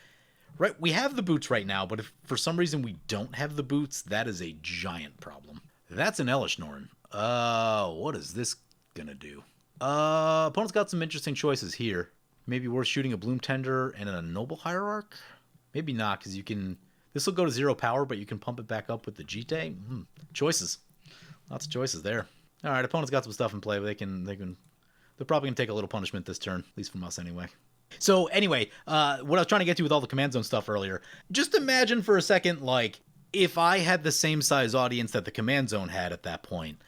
we have the boots right now, but if for some reason we don't have the boots, that is a giant problem. That's an Elish Norn. What is this gonna do? Opponent's got some interesting choices here. Maybe worth shooting a Bloom Tender and a Noble Hierarch? Maybe not, because this will go to 0 power, but you can pump it back up with the GT. Choices. Lots of choices there. Alright, opponent's got some stuff in play, but they're probably going to take a little punishment this turn, at least from us anyway. So anyway, what I was trying to get to with all the command zone stuff earlier, just imagine for a second, like, if I had the same size audience that the command zone had at that point,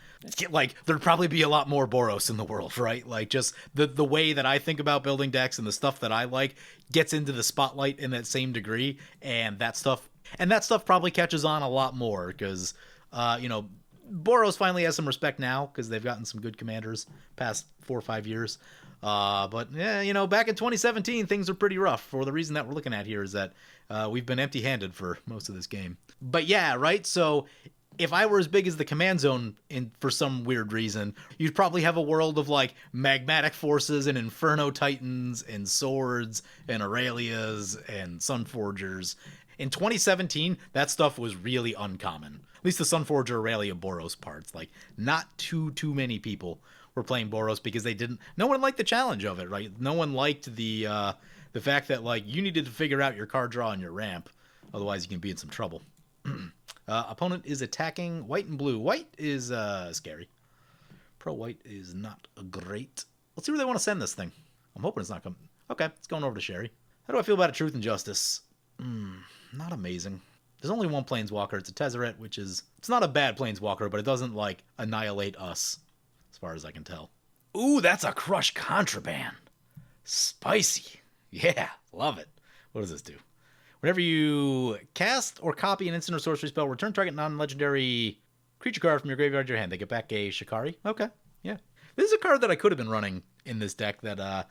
like, there'd probably be a lot more Boros in the world, right? Like, just the way that I think about building decks and the stuff that I like gets into the spotlight in that same degree, and that stuff probably catches on a lot more because, Boros finally has some respect now because they've gotten some good commanders past 4 or 5 years. But yeah, back in 2017, things are pretty rough. For the reason that we're looking at here is that we've been empty-handed for most of this game. But yeah, right. So if I were as big as the command zone for some weird reason, you'd probably have a world of like magmatic forces and inferno titans and swords and Aurelias and Sunforgers. In 2017, that stuff was really uncommon. At least the Sunforger, Aurelia, Boros parts. Like, not too many people were playing Boros because no one liked the challenge of it, right? No one liked the fact that, like, you needed to figure out your card draw and your ramp. Otherwise, you can be in some trouble. Opponent is attacking white and blue. White is scary. Pro-white is not great. Let's see where they want to send this thing. I'm hoping it's not coming. Okay, it's going over to Sherry. How do I feel about a Truth and Justice? Not amazing. There's only one Planeswalker. It's a Tezzeret, it's not a bad Planeswalker, but it doesn't, like, annihilate us, as far as I can tell. Ooh, that's a Crush Contraband. Spicy. Yeah, love it. What does this do? Whenever you cast or copy an instant or sorcery spell, return target non-legendary creature card from your graveyard to your hand. They get back a Shikari. Okay, yeah. This is a card that I could have been running in this deck that, I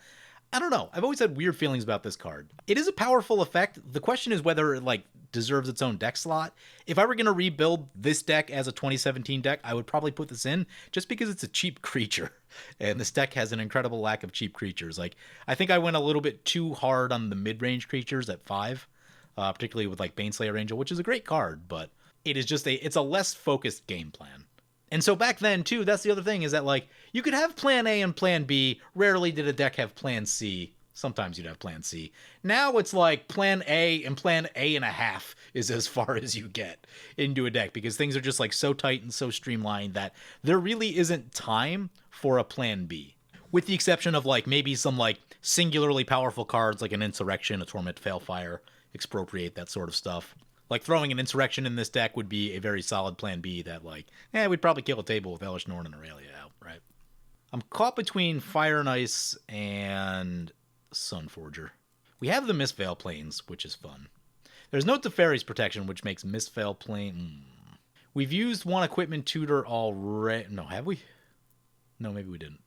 don't know. I've always had weird feelings about this card. It is a powerful effect. The question is whether it, like, deserves its own deck slot. If I were going to rebuild this deck as a 2017 deck, I would probably put this in just because it's a cheap creature. And this deck has an incredible lack of cheap creatures. Like, I think I went a little bit too hard on the mid-range creatures at 5, particularly with, like, Baneslayer Angel, which is a great card, but it is just it's a less focused game plan. And so back then, too, that's the other thing, is that, like, you could have Plan A and Plan B. Rarely did a deck have Plan C. Sometimes you'd have Plan C. Now it's like Plan A and Plan A and a half is as far as you get into a deck because things are just, like, so tight and so streamlined that there really isn't time for a Plan B. With the exception of, like, maybe some, like, singularly powerful cards like an Insurrection, a Torment, Failfire, Expropriate, that sort of stuff. Like, throwing an Insurrection in this deck would be a very solid Plan B that, like, we'd probably kill a table with Elish Norn and Aurelia out, right? I'm caught between Fire and Ice and Sunforger. We have the Mistveil Plains, which is fun. There's no Teferi's Protection, which makes Mistveil Plain... We've used one Equipment Tutor already... No, have we? No, maybe we didn't.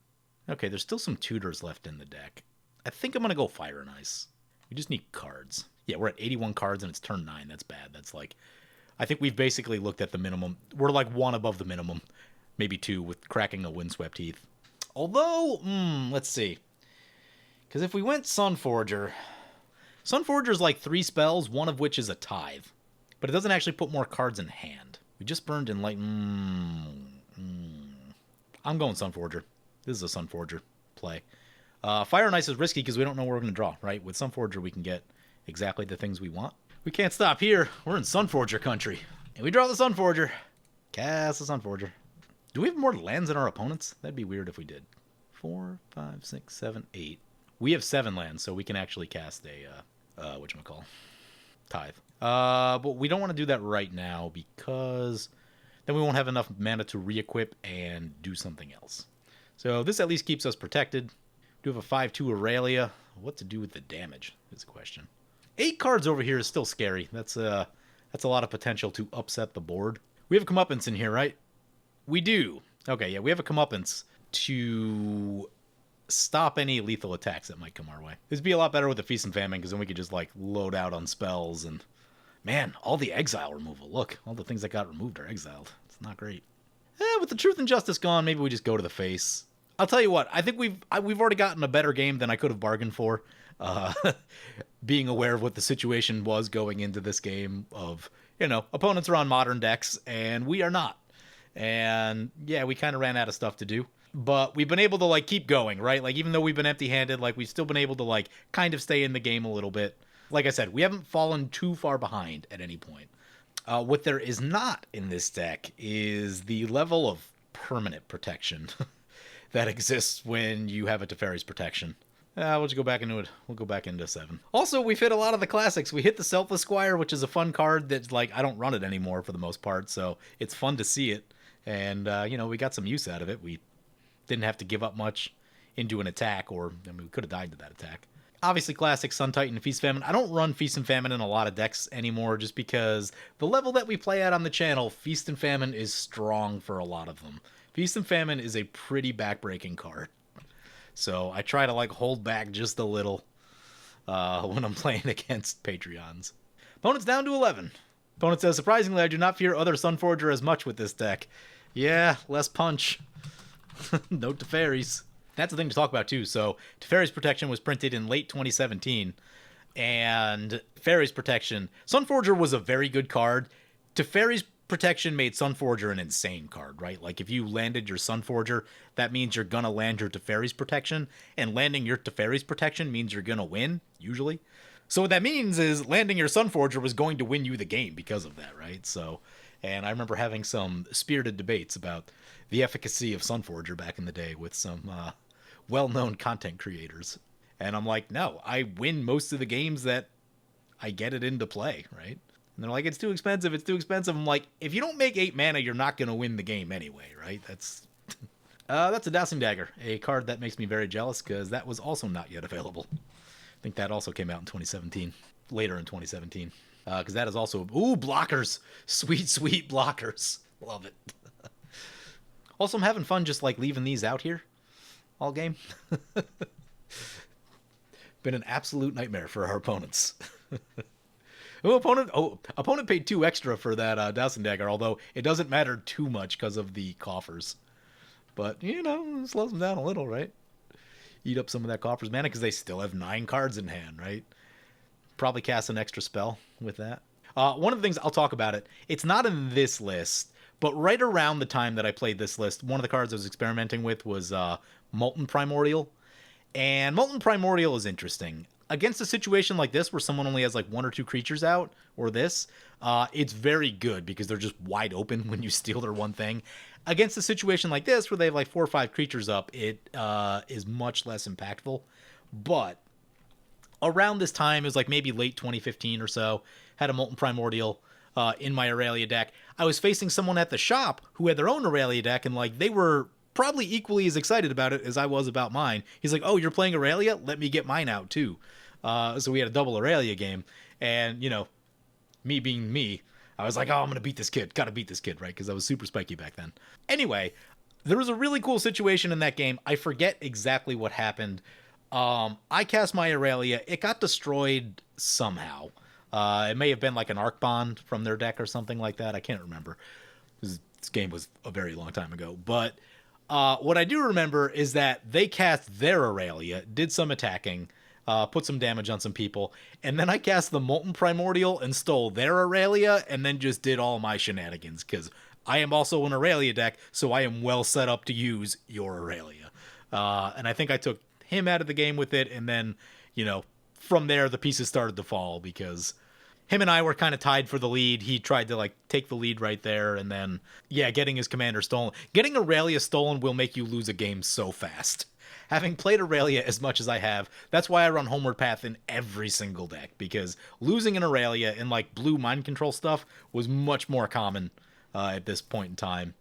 Okay, there's still some tutors left in the deck. I think I'm going to go Fire and Ice. We just need cards. Yeah, we're at 81 cards and it's turn 9. That's bad. That's like... I think we've basically looked at the minimum. We're like 1 above the minimum. Maybe 2 with cracking a Windswept Heath. Although, let's see. Because if we went Sunforger... Sunforger's like 3 spells, one of which is a Tithe. But it doesn't actually put more cards in hand. We just burned in like... I'm going Sunforger. This is a Sunforger play. Fire and Ice is risky because we don't know where we're going to draw, right? With Sunforger, we can get exactly the things we want. We can't stop here. We're in Sunforger country. And we draw the Sunforger. Cast the Sunforger. Do we have more lands than our opponents? That'd be weird if we did. 4, 5, 6, 7, 8. We have 7 lands, so we can actually cast a, whatchamacall, Tithe. But we don't want to do that right now because then we won't have enough mana to re-equip and do something else. So this at least keeps us protected. Do have a 5/2 Aurelia. What to do with the damage is the question. 8 cards over here is still scary. That's a lot of potential to upset the board. We have a comeuppance in here, right? We do. Okay, yeah, we have a comeuppance to stop any lethal attacks that might come our way. This would be a lot better with the Feast and Famine because then we could just, like, load out on spells and... Man, all the exile removal. Look, all the things that got removed are exiled. It's not great. With the Truth and Justice gone, maybe we just go to the face. I'll tell you what, I think we've already gotten a better game than I could have bargained for. Being aware of what the situation was going into this game of, opponents are on modern decks and we are not. And yeah, we kind of ran out of stuff to do. But we've been able to, like, keep going, right? Like, even though we've been empty-handed, like, we've still been able to, like, kind of stay in the game a little bit. Like I said, we haven't fallen too far behind at any point. What there is not in this deck is the level of permanent protection that exists when you have a Teferi's Protection. We'll just go back into it. We'll go back into 7. Also, we've hit a lot of the classics. We hit the Selfless Squire, which is a fun card that's like, I don't run it anymore for the most part, so it's fun to see it. And, we got some use out of it. We didn't have to give up much into an attack, or, we could have died to that attack. Obviously, classic Sun Titan and Feast Famine. I don't run Feast and Famine in a lot of decks anymore just because the level that we play at on the channel, Feast and Famine is strong for a lot of them. Feast and Famine is a pretty backbreaking card. So I try to hold back just a little when I'm playing against Patreons. Opponent's down to 11. Opponent says, surprisingly, I do not fear other Sunforger as much with this deck. Yeah, less punch. Note to fairies. That's the thing to talk about too. So Teferi's Protection was printed in late 2017. And Fairy's Protection. Sunforger was a very good card. Teferi's Protection made Sunforger an insane card, right? Like, if you landed your Sunforger, that means you're gonna land your Teferi's Protection, and landing your Teferi's Protection means you're gonna win, usually. So what that means is landing your Sunforger was going to win you the game because of that, right? So, and I remember having some spirited debates about the efficacy of Sunforger back in the day with some well-known content creators. And I'm like, no, I win most of the games that I get it into play, right? And they're like, it's too expensive, it's too expensive. I'm like, if you don't make 8 mana, you're not going to win the game anyway, right? That's a Dowsing Dagger, a card that makes me very jealous because that was also not yet available. I think that also came out in 2017, later in 2017. Because that is also, ooh, blockers, sweet, sweet blockers. Love it. Also, I'm having fun just leaving these out here all game. Been an absolute nightmare for our opponents. Opponent paid 2 extra for that Dowsing Dagger, although it doesn't matter too much because of the coffers. But, it slows them down a little, right? Eat up some of that coffer's mana because they still have 9 cards in hand, right? Probably cast an extra spell with that. One of the things, I'll talk about it, it's not in this list, but right around the time that I played this list, one of the cards I was experimenting with was Molten Primordial. And Molten Primordial is interesting. Against a situation like this where someone only has 1 or 2 creatures out, or this, it's very good because they're just wide open when you steal their one thing. Against a situation like this where they have 4 or 5 creatures up, it is much less impactful. But around this time, it was maybe late 2015 or so, had a Molten Primordial in my Aurelia deck. I was facing someone at the shop who had their own Aurelia deck, and they were probably equally as excited about it as I was about mine. He's like, oh, you're playing Aurelia? Let me get mine out too. So we had a double Aurelia game, and, me being me, I was like, oh, I'm going to beat this kid. Got to beat this kid, right? Because I was super spiky back then. Anyway, there was a really cool situation in that game. I forget exactly what happened. I cast my Aurelia. It got destroyed somehow. It may have been an Arc Bond from their deck or something like that. I can't remember. This game was a very long time ago. But what I do remember is that they cast their Aurelia, did some attacking, put some damage on some people, and then I cast the Molten Primordial and stole their Aurelia, and then just did all my shenanigans, because I am also an Aurelia deck, so I am well set up to use your Aurelia. And I think I took him out of the game with it, and then, from there, the pieces started to fall, because him and I were kind of tied for the lead. He tried to take the lead right there, and then, yeah, getting his commander stolen. Getting Aurelia stolen will make you lose a game so fast. Having played Aurelia as much as I have, that's why I run Homeward Path in every single deck, because losing an Aurelia in blue mind control stuff was much more common at this point in time.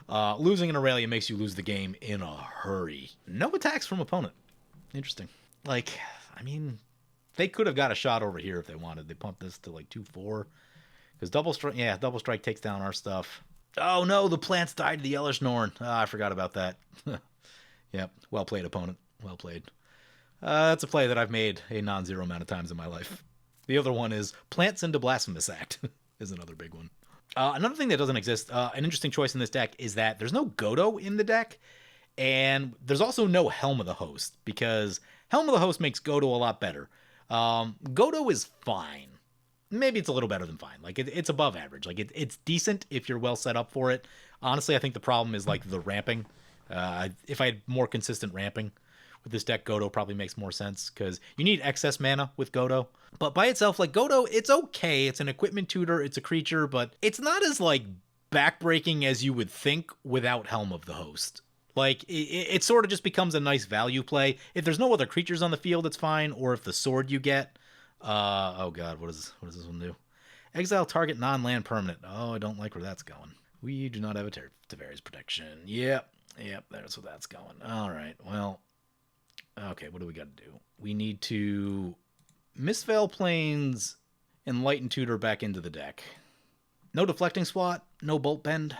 Losing an Aurelia makes you lose the game in a hurry. No attacks from opponent. Interesting. They could have got a shot over here if they wanted. They pumped this to 2/4. Because double strike takes down our stuff. Oh no, the plants died to the Ellish Norn. I forgot about that. Yep, well played, opponent. Well played. That's a play that I've made a non-zero amount of times in my life. The other one is Plants into Blasphemous Act is another big one. Another thing that doesn't exist, an interesting choice in this deck, is that there's no Godo in the deck, and there's also no Helm of the Host, because Helm of the Host makes Godo a lot better. Godo is fine. Maybe it's a little better than fine. It's above average. It's decent if you're well set up for it. Honestly, I think the problem is the ramping. If I had more consistent ramping with this deck, Godo probably makes more sense, because you need excess mana with Godo. But by itself, Godo, it's okay. It's an equipment tutor. It's a creature, but it's not as backbreaking as you would think without Helm of the Host. Like, it sort of just becomes a nice value play. If there's no other creatures on the field, it's fine. Or if the sword you get... oh, God, what does this one do? Exile target non-land permanent. Oh, I don't like where that's going. We do not have a Teferi's protection. Yep, there's where that's going. All right, well... Okay, what do we got to do? We need to Mistveil Plains Enlightened Tutor back into the deck. No Deflecting Swat, no Bolt Bend.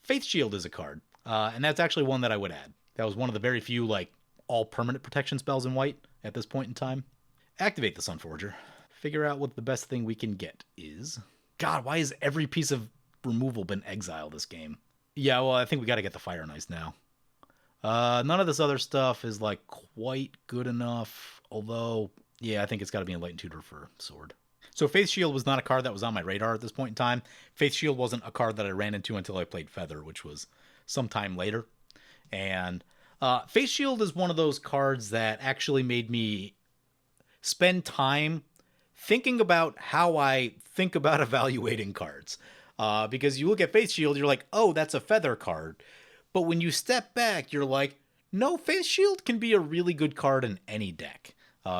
Faith Shield is a card. And that's actually one that I would add. That was one of the very few, like, all-permanent protection spells in white at this point in time. Activate the Sunforger. Figure out what the best thing we can get is. God, why has every piece of removal been exiled this game? Yeah, well, I think we got to get the Fire and Ice now. None of this other stuff is, like, quite good enough. Although, yeah, I think it's got to be Enlightened Tutor for Sword. So Faith Shield was not a card that was on my radar at this point in time. Faith Shield wasn't a card that I ran into until I played Feather, which was sometime later. And Faith Shield is one of those cards that actually made me spend time thinking about how I think about evaluating cards. Because you look at Faith Shield, you're like, oh, that's a Feather card. But when you step back, you're like, no, Faith Shield can be a really good card in any deck.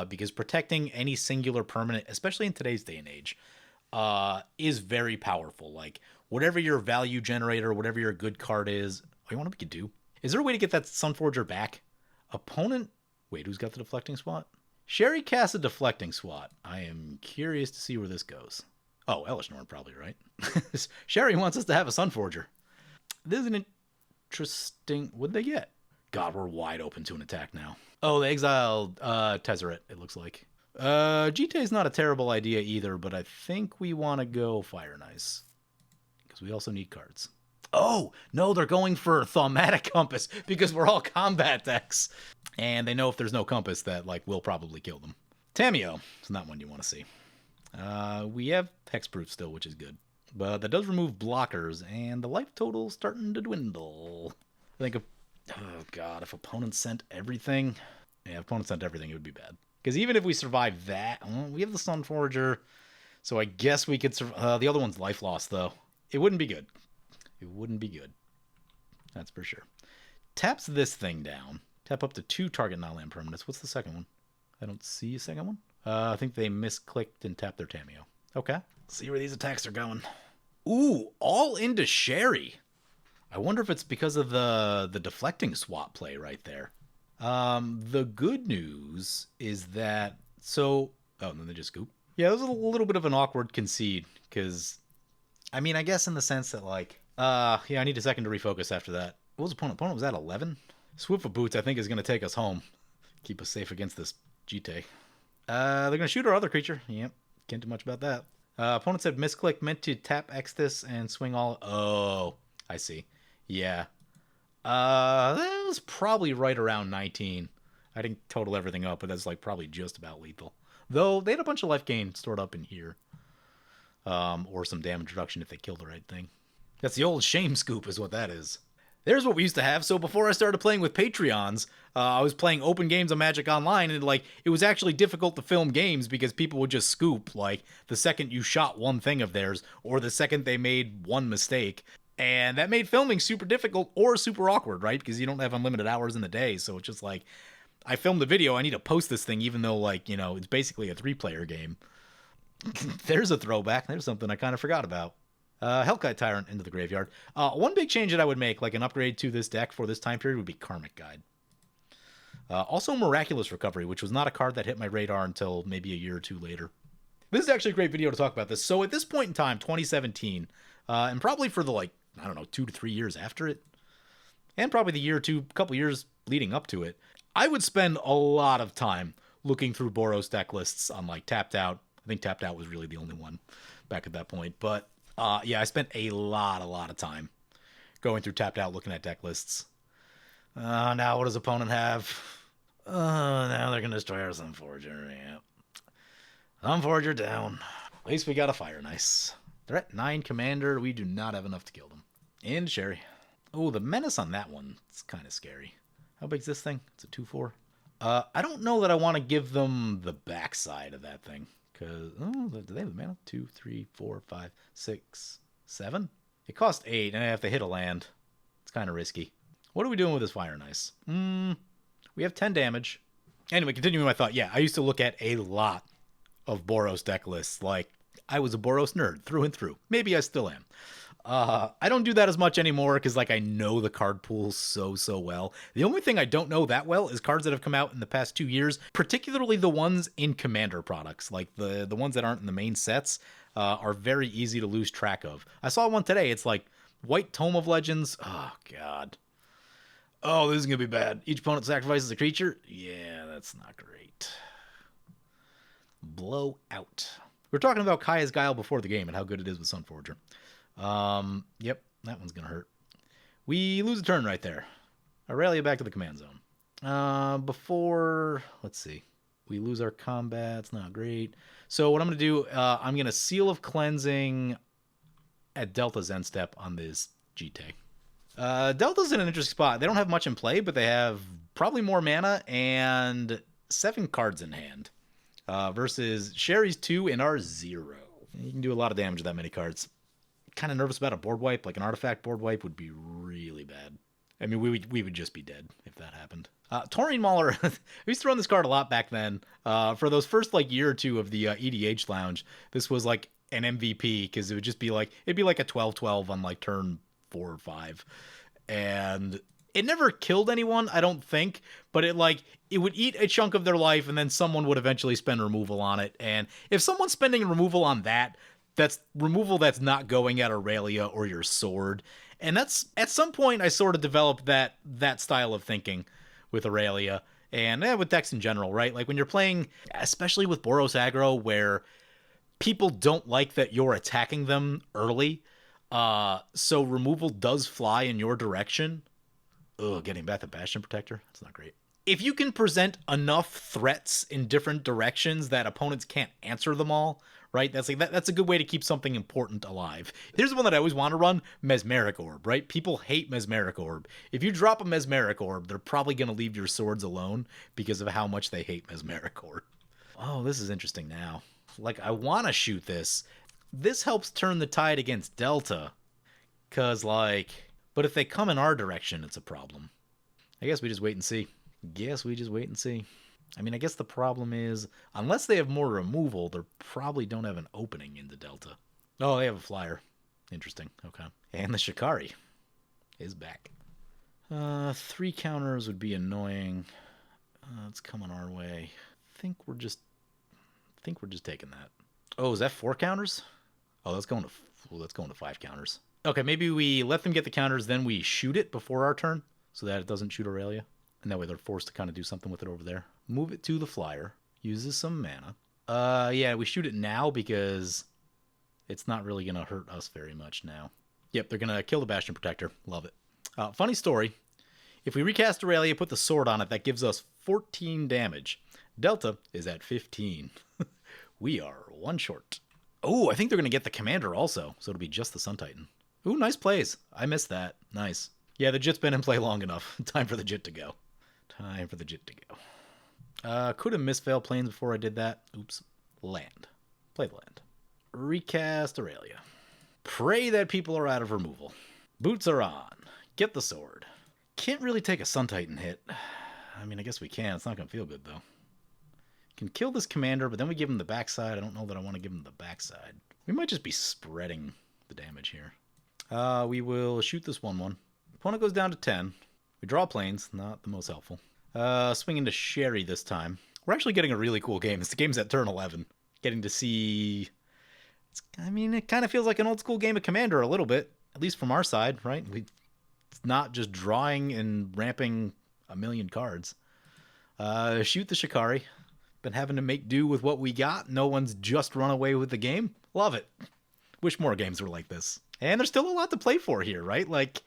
Because protecting any singular permanent, especially in today's day and age, is very powerful. Like, whatever your value generator, whatever your good card is, oh, you want to make it do? Is there a way to get that Sunforger back? Opponent... Wait, who's got the Deflecting Swat? Sherry casts a Deflecting Swat. I am curious to see where this goes. Oh, Elishnorn probably, right? Sherry wants us to have a Sunforger. This is an interesting... What'd they get? God, we're wide open to an attack now. Oh, they exiled Tezzeret, it looks like. GT's not a terrible idea either, but I think we want to go Fire and Ice. Because we also need cards. Oh, no, they're going for Thaumatic Compass because we're all combat decks. And they know if there's no compass that, like, we'll probably kill them. Tameo, it's not one you want to see. We have Hexproof still, which is good. But that does remove blockers, and the life total's starting to dwindle. I think oh, God, if opponents sent everything... Yeah, if opponents sent everything, it would be bad. Because even if we survive that... Well, we have the Sunforger, so I guess we could survive... the other one's life loss, though. It wouldn't be good. It wouldn't be good. That's for sure. Taps this thing down. Tap up to 2 target non-land permanents. What's the second one? I don't see a second one. I think they misclicked and tapped their Tameo. Okay. Let's see where these attacks are going. Ooh, all into Sherry. I wonder if it's because of the Deflecting Swat play right there. The good news is that... So... Oh, and then they just scoop. Yeah, it was a little bit of an awkward concede, because... I mean, I guess in the sense that, like... yeah, I need a second to refocus after that. What was opponent? Opponent was at 11? Swift of Boots, I think, is going to take us home. Keep us safe against this GT. They're going to shoot our other creature. Yep, can't do much about that. Opponent said misclick, meant to tap X this and swing all... Oh, I see. Yeah. That was probably right around 19. I didn't total everything up, but that's like probably just about lethal. Though they had a bunch of life gain stored up in here. Or some damage reduction if they kill the right thing. That's the old shame scoop is what that is. There's what we used to have. So before I started playing with Patreons, I was playing open games on Magic Online, and like it was actually difficult to film games because people would just scoop like the second you shot one thing of theirs or the second they made one mistake. And that made filming super difficult or super awkward, right? Because you don't have unlimited hours in the day. So it's just like, I filmed the video, I need to post this thing even though, like, you know, it's basically a 3-player game. There's a throwback. There's something I kind of forgot about. Hellkite Tyrant into the graveyard. One big change that I would make, like an upgrade to this deck for this time period, would be Karmic Guide. Also Miraculous Recovery, which was not a card that hit my radar until maybe a year or two later. This is actually a great video to talk about this. So at this point in time, 2017, and probably for the, like, I don't know, 2 to 3 years after it, and probably the year or two, couple years leading up to it, I would spend a lot of time looking through Boros deck lists on, like, Tapped Out. I think Tapped Out was really the only one back at that point. But, yeah, I spent a lot of time going through Tapped Out looking at deck lists. Now what does opponent have? Now they're going to destroy our Sunforger. Yeah. Sunforger down. At least we got a Fire and Ice. They're at 9 commander. We do not have enough to kill them. And Sherry. Oh, the menace on that one. It's kind of scary. How big's this thing? It's a 2/4. I don't know that I want to give them the backside of that thing. Because, oh, do they have the mana? 2, 3, 4, 5, 6, 7? It costs 8, and if they hit a land, it's kind of risky. What are we doing with this Fire and Ice? We have 10 damage. Anyway, continuing my thought. Yeah, I used to look at a lot of Boros deck lists. Like, I was a Boros nerd through and through. Maybe I still am. I don't do that as much anymore because, like, I know the card pool so well. The only thing I don't know that well is cards that have come out in the past 2 years, particularly the ones in Commander products. Like, the ones that aren't in the main sets are very easy to lose track of. I saw one today. It's like White Tome of Legends. Oh, God. Oh, this is going to be bad. Each opponent sacrifices a creature? Yeah, that's not great. Blowout. We were talking about Kaya's Guile before the game and how good it is with Sunforger. Yep, that one's gonna hurt. We lose a turn right there. Aurelia back to the command zone. Let's see. We lose our combat. It's not great. So what I'm gonna do, I'm gonna Seal of Cleansing at Delta's end step on this GT. Delta's in an interesting spot. They don't have much in play, but they have probably more mana and 7 cards in hand. Versus Sherry's 2 and our 0. You can do a lot of damage with that many cards. Kind of nervous about a board wipe. Like an artifact board wipe would be really bad. I mean, we would just be dead if that happened. Taurine Mauler. I used to run this card a lot back then. For those first like year or two of the EDH lounge, this was like an MVP because it would just be like it'd be like a 12/12 on like turn 4 or 5, and it never killed anyone, I don't think, but it would eat a chunk of their life, and then someone would eventually spend removal on it. And if someone's spending removal on that's removal that's not going at Aurelia or your sword. And that's, at some point, I sort of developed that style of thinking with Aurelia, and with decks in general, right? Like when you're playing, especially with Boros aggro, where people don't like that you're attacking them early, so removal does fly in your direction. Ugh, getting back the Bastion Protector. That's not great. If you can present enough threats in different directions that opponents can't answer them all, right? That's a good way to keep something important alive. Here's the one that I always want to run, Mesmeric Orb, right? People hate Mesmeric Orb. If you drop a Mesmeric Orb, they're probably going to leave your swords alone because of how much they hate Mesmeric Orb. Oh, this is interesting now. Like, I want to shoot this. This helps turn the tide against Delta, because, but if they come in our direction, it's a problem. I guess we just wait and see. I mean, I guess the problem is, unless they have more removal, they probably don't have an opening into Delta. Oh, they have a flyer. Interesting. Okay. And the Shikari is back. 3 counters would be annoying. It's coming our way. I think we're just taking that. Oh, is that 4 counters? Oh, that's going to 5 counters. Okay, maybe we let them get the counters, then we shoot it before our turn, so that it doesn't shoot Aurelia. And that way they're forced to kind of do something with it over there. Move it to the flyer. Uses some mana. Yeah, we shoot it now because it's not really going to hurt us very much now. Yep, they're going to kill the Bastion Protector. Love it. Funny story. If we recast Aurelia, put the sword on it, that gives us 14 damage. Delta is at 15. We are 1 short. Oh, I think they're going to get the commander also, so it'll be just the Sun Titan. Ooh, nice plays. I missed that. Nice. Yeah, the Jit's been in play long enough. Time for the Jit to go. Could have missed Veil Plains before I did that. Oops. Land. Play the land. Recast Aurelia. Pray that people are out of removal. Boots are on. Get the sword. Can't really take a Sun Titan hit. I mean, I guess we can. It's not going to feel good, though. Can kill this commander, but then we give him the backside. I don't know that I want to give him the backside. We might just be spreading the damage here. We will shoot this 1/1. Opponent goes down to 10. We draw planes, not the most helpful. Swing into Sherry this time. We're actually getting a really cool game. The game's at turn 11. Getting to see... it kind of feels like an old school game of Commander a little bit. At least from our side, right? It's not just drawing and ramping a million cards. Shoot the Shikari. Been having to make do with what we got. No one's just run away with the game. Love it. Wish more games were like this. And there's still a lot to play for here, right? Like,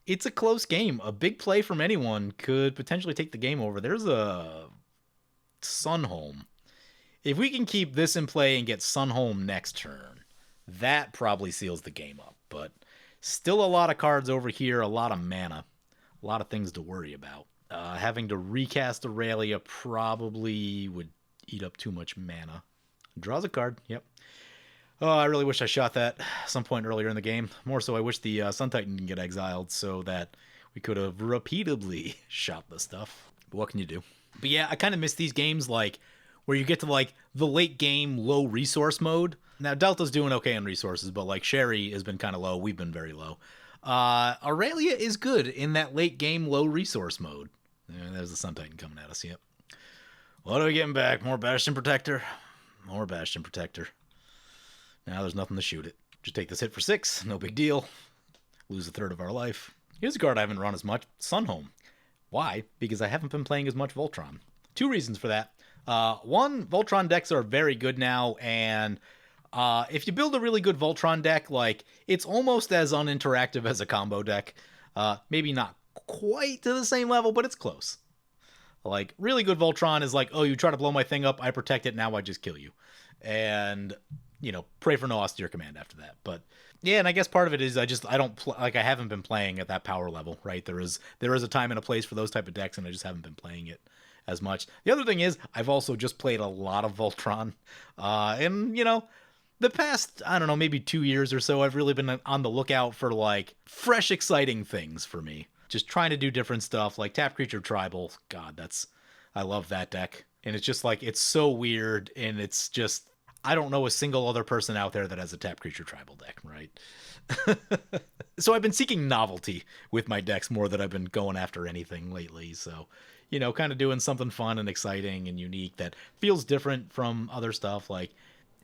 it's a close game. A big play from anyone could potentially take the game over. There's a Sunholm. If we can keep this in play and get Sunholm next turn, that probably seals the game up. But still a lot of cards over here, a lot of mana, a lot of things to worry about. Having to recast Aurelia probably would eat up too much mana. Draws a card, yep. Oh, I really wish I shot that some point earlier in the game. More so, I wish the Sun Titan can get exiled so that We could have repeatedly shot the stuff. But what can you do? But yeah, I kind of miss these games like where you get to like the late game low resource mode. Now Delta's doing okay on resources, but like Sherry has been kind of low. We've been very low. Aurelia is good in that late game low resource mode. There's the Sun Titan coming at us. Yep. What are we getting back? More Bastion Protector. More Bastion Protector. Now there's nothing to shoot it. Just take this hit for 6. No big deal. Lose a third of our life. Here's a card I haven't run as much. Sunhome. Why? Because I haven't been playing as much Voltron. 2 reasons for that. One, Voltron decks are very good now, and if you build a really good Voltron deck, like, it's almost as uninteractive as a combo deck. Maybe not quite to the same level, but it's close. Like, really good Voltron is like, oh, you try to blow my thing up, I protect it, now I just kill you. And, you know, pray for no austere command after that. But yeah, and I guess part of it is I haven't been playing at that power level, right? There is a time and a place for those type of decks, and I just haven't been playing it as much. The other thing is I've also just played a lot of Voltron. And, you know, the past, I don't know, maybe 2 years or so, I've really been on the lookout for, like, fresh, exciting things for me. Just trying to do different stuff, like Tap Creature Tribal. God, I love that deck. And it's just, like, it's so weird, and it's just, I don't know a single other person out there that has a Tap Creature Tribal deck, right? So I've been seeking novelty with my decks more than I've been going after anything lately, so, you know, kind of doing something fun and exciting and unique that feels different from other stuff, like,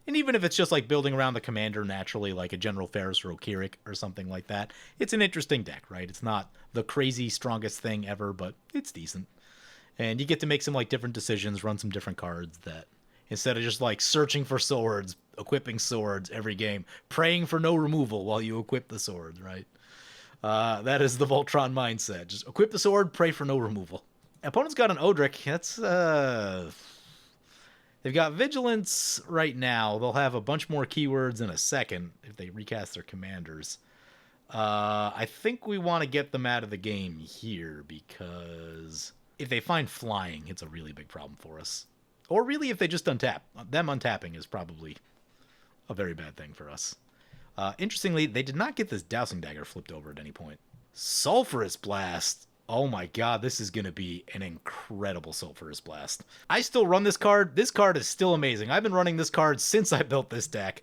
and even if it's just like building around the commander naturally, like a General Ferris or Okirik or something like that, it's an interesting deck, right? It's not the crazy strongest thing ever, but it's decent. And you get to make some like different decisions, run some different cards that instead of just like searching for swords, equipping swords every game, praying for no removal while you equip the swords, right? That is the Voltron mindset. Just equip the sword, pray for no removal. Opponent's got an Odric. That's they've got Vigilance right now. They'll have a bunch more keywords in a second if they recast their commanders. I think we want to get them out of the game here because if they find flying, it's a really big problem for us. Or really, if they just untap. Them untapping is probably a very bad thing for us. Interestingly, they did not get this Dowsing Dagger flipped over at any point. Sulphurous Blast. Oh my god, this is going to be an incredible Sulphurous Blast. I still run this card. This card is still amazing. I've been running this card since I built this deck.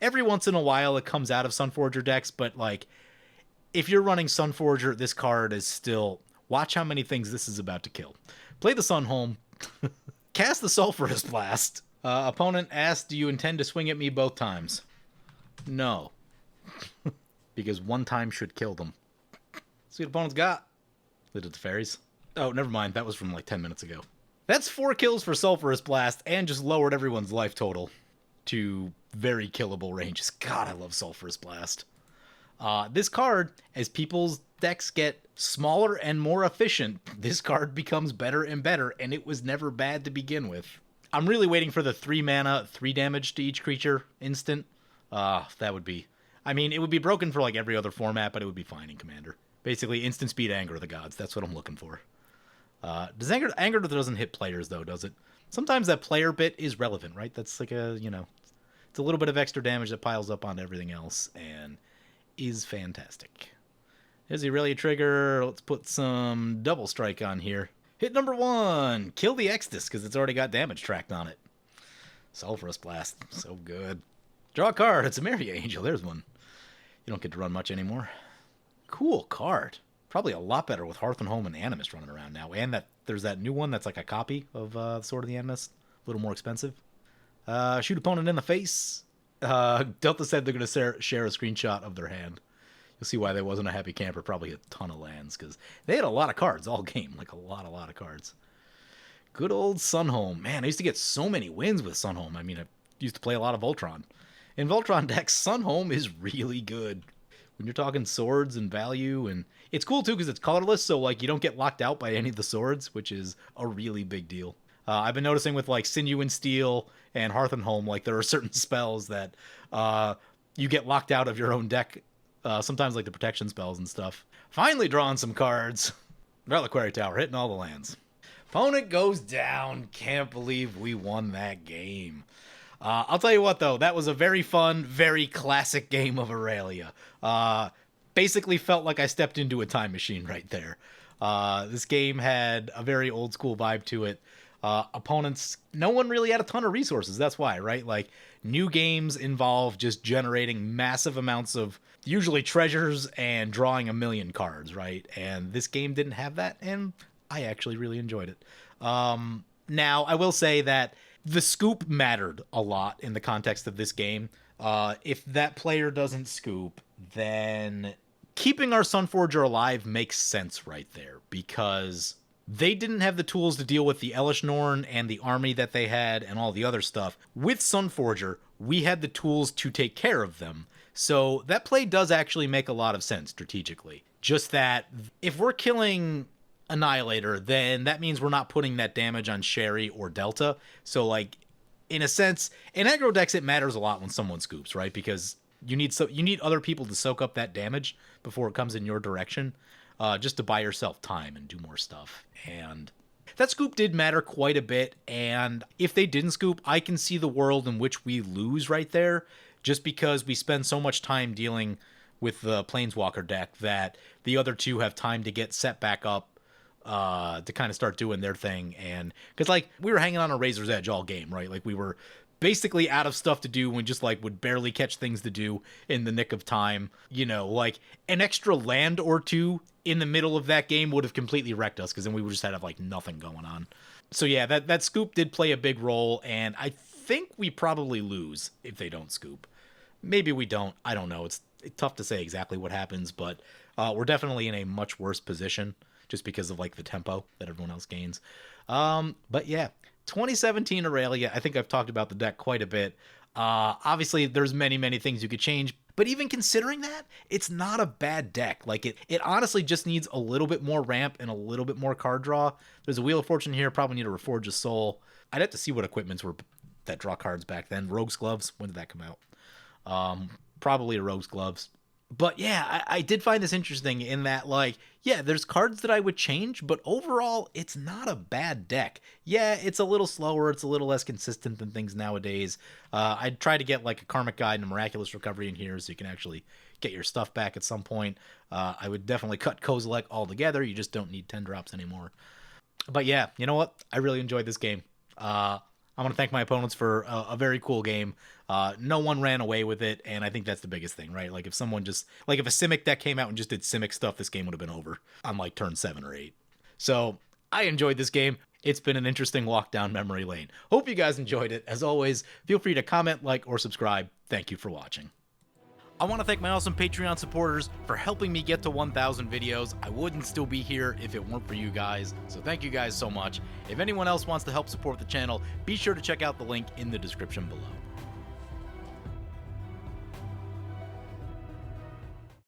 Every once in a while it comes out of Sunforger decks, but like, if you're running Sunforger, this card is still... Watch how many things this is about to kill. Play the Sunhome. Cast the Sulphurous Blast. Opponent asks, do you intend to swing at me both times? No. Because one time should kill them. See what opponent's got. Lit it to fairies. Oh, never mind. That was from like 10 minutes ago. That's 4 kills for Sulphurous Blast and just lowered everyone's life total to very killable ranges. God, I love Sulphurous Blast. This card, as people's decks get smaller and more efficient, this card becomes better and better, and it was never bad to begin with. I'm really waiting for the 3 mana, 3 damage to each creature instant. That would be... I mean, it would be broken for like every other format, but it would be fine in Commander. Basically, instant speed Anger of the Gods. That's what I'm looking for. Does Anger doesn't hit players, though, does it? Sometimes that player bit is relevant, right? That's like a, you know... It's a little bit of extra damage that piles up on everything else, and is fantastic. Here's the Aurelia trigger. Let's put some double strike on here. Hit number 1. Kill the Exodus, because it's already got damage tracked on it. Sulphurous Blast. So good. Draw a card. It's a Maria Angel. There's one. You don't get to run much anymore. Cool card. Probably a lot better with Hearth and Home and Animist running around now. And that there's that new one that's like a copy of Sword of the Animist. A little more expensive. Shoot opponent in the face. Delta said they're going to share a screenshot of their hand. You'll see why they wasn't a happy camper. Probably a ton of lands, because they had a lot of cards all game. Like a lot of cards. Good old Sunhome. Man, I used to get so many wins with Sunhome. I mean, I used to play a lot of Voltron. In Voltron decks, Sunhome is really good. When you're talking swords and value, and it's cool too because it's colorless, so like you don't get locked out by any of the swords, which is a really big deal. I've been noticing with like Sinew and Steel and Hearth and Home, like there are certain spells that you get locked out of your own deck. Sometimes like the protection spells and stuff. Finally drawing some cards. Reliquary Tower, hitting all the lands. Opponent goes down. Can't believe we won that game. I'll tell you what, though. That was a very fun, very classic game of Aurelia. basically felt like I stepped into a time machine right there. This game had a very old school vibe to it. Opponents, no one really had a ton of resources. That's why, right? Like, new games involve just generating massive amounts of usually treasures and drawing a million cards, right? And this game didn't have that, and I actually really enjoyed it. Now, I will say that the scoop mattered a lot in the context of this game. If that player doesn't scoop, then keeping our Sunforger alive makes sense right there, because they didn't have the tools to deal with the Elish Norn and the army that they had and all the other stuff. With Sunforger, we had the tools to take care of them. So that play does actually make a lot of sense strategically. Just that if we're killing Annihilator, then that means we're not putting that damage on Sherry or Delta. So, like, in a sense, in aggro decks, it matters a lot when someone scoops, right? Because you need other people to soak up that damage before it comes in your direction, just to buy yourself time and do more stuff. And that scoop did matter quite a bit. And if they didn't scoop, I can see the world in which we lose right there, just because we spend so much time dealing with the Planeswalker deck that the other two have time to get set back up to kind of start doing their thing. And because, like, we were hanging on a razor's edge all game, right? Like, we were basically out of stuff to do and just, like, would barely catch things to do in the nick of time. You know, like, an extra land or two in the middle of that game would have completely wrecked us, because then we would just have, like, nothing going on. So yeah, that scoop did play a big role, and I think we probably lose if they don't scoop. Maybe we don't. I don't know. It's tough to say exactly what happens, but we're definitely in a much worse position just because of, like, the tempo that everyone else gains. But yeah, 2017 Aurelia, I think I've talked about the deck quite a bit. Obviously, there's many things you could change, but even considering that, it's not a bad deck. Like, it honestly just needs a little bit more ramp and a little bit more card draw. There's a Wheel of Fortune here, probably need a Reforge a Soul. I'd have to see what equipments were that draw cards back then. Rogue's Gloves, when did that come out? Probably a Rogue's Gloves. But yeah, I did find this interesting in that, like, yeah, there's cards that I would change, but overall, it's not a bad deck. Yeah, it's a little slower, it's a little less consistent than things nowadays. I'd try to get, like, a Karmic Guide and a Miraculous Recovery in here so you can actually get your stuff back at some point. I would definitely cut Kozilek altogether. You just don't need 10 drops anymore. But yeah, you know what? I really enjoyed this game. I want to thank my opponents for a very cool game. No one ran away with it, and I think that's the biggest thing, right? Like, if someone just, like, if a Simic deck came out and just did Simic stuff, this game would have been over on, like, turn 7 or 8. So I enjoyed this game. It's been an interesting walk down memory lane. Hope you guys enjoyed it. As always, feel free to comment, like, or subscribe. Thank you for watching. I want to thank my awesome Patreon supporters for helping me get to 1,000 videos. I wouldn't still be here if it weren't for you guys, so thank you guys so much. If anyone else wants to help support the channel, be sure to check out the link in the description below.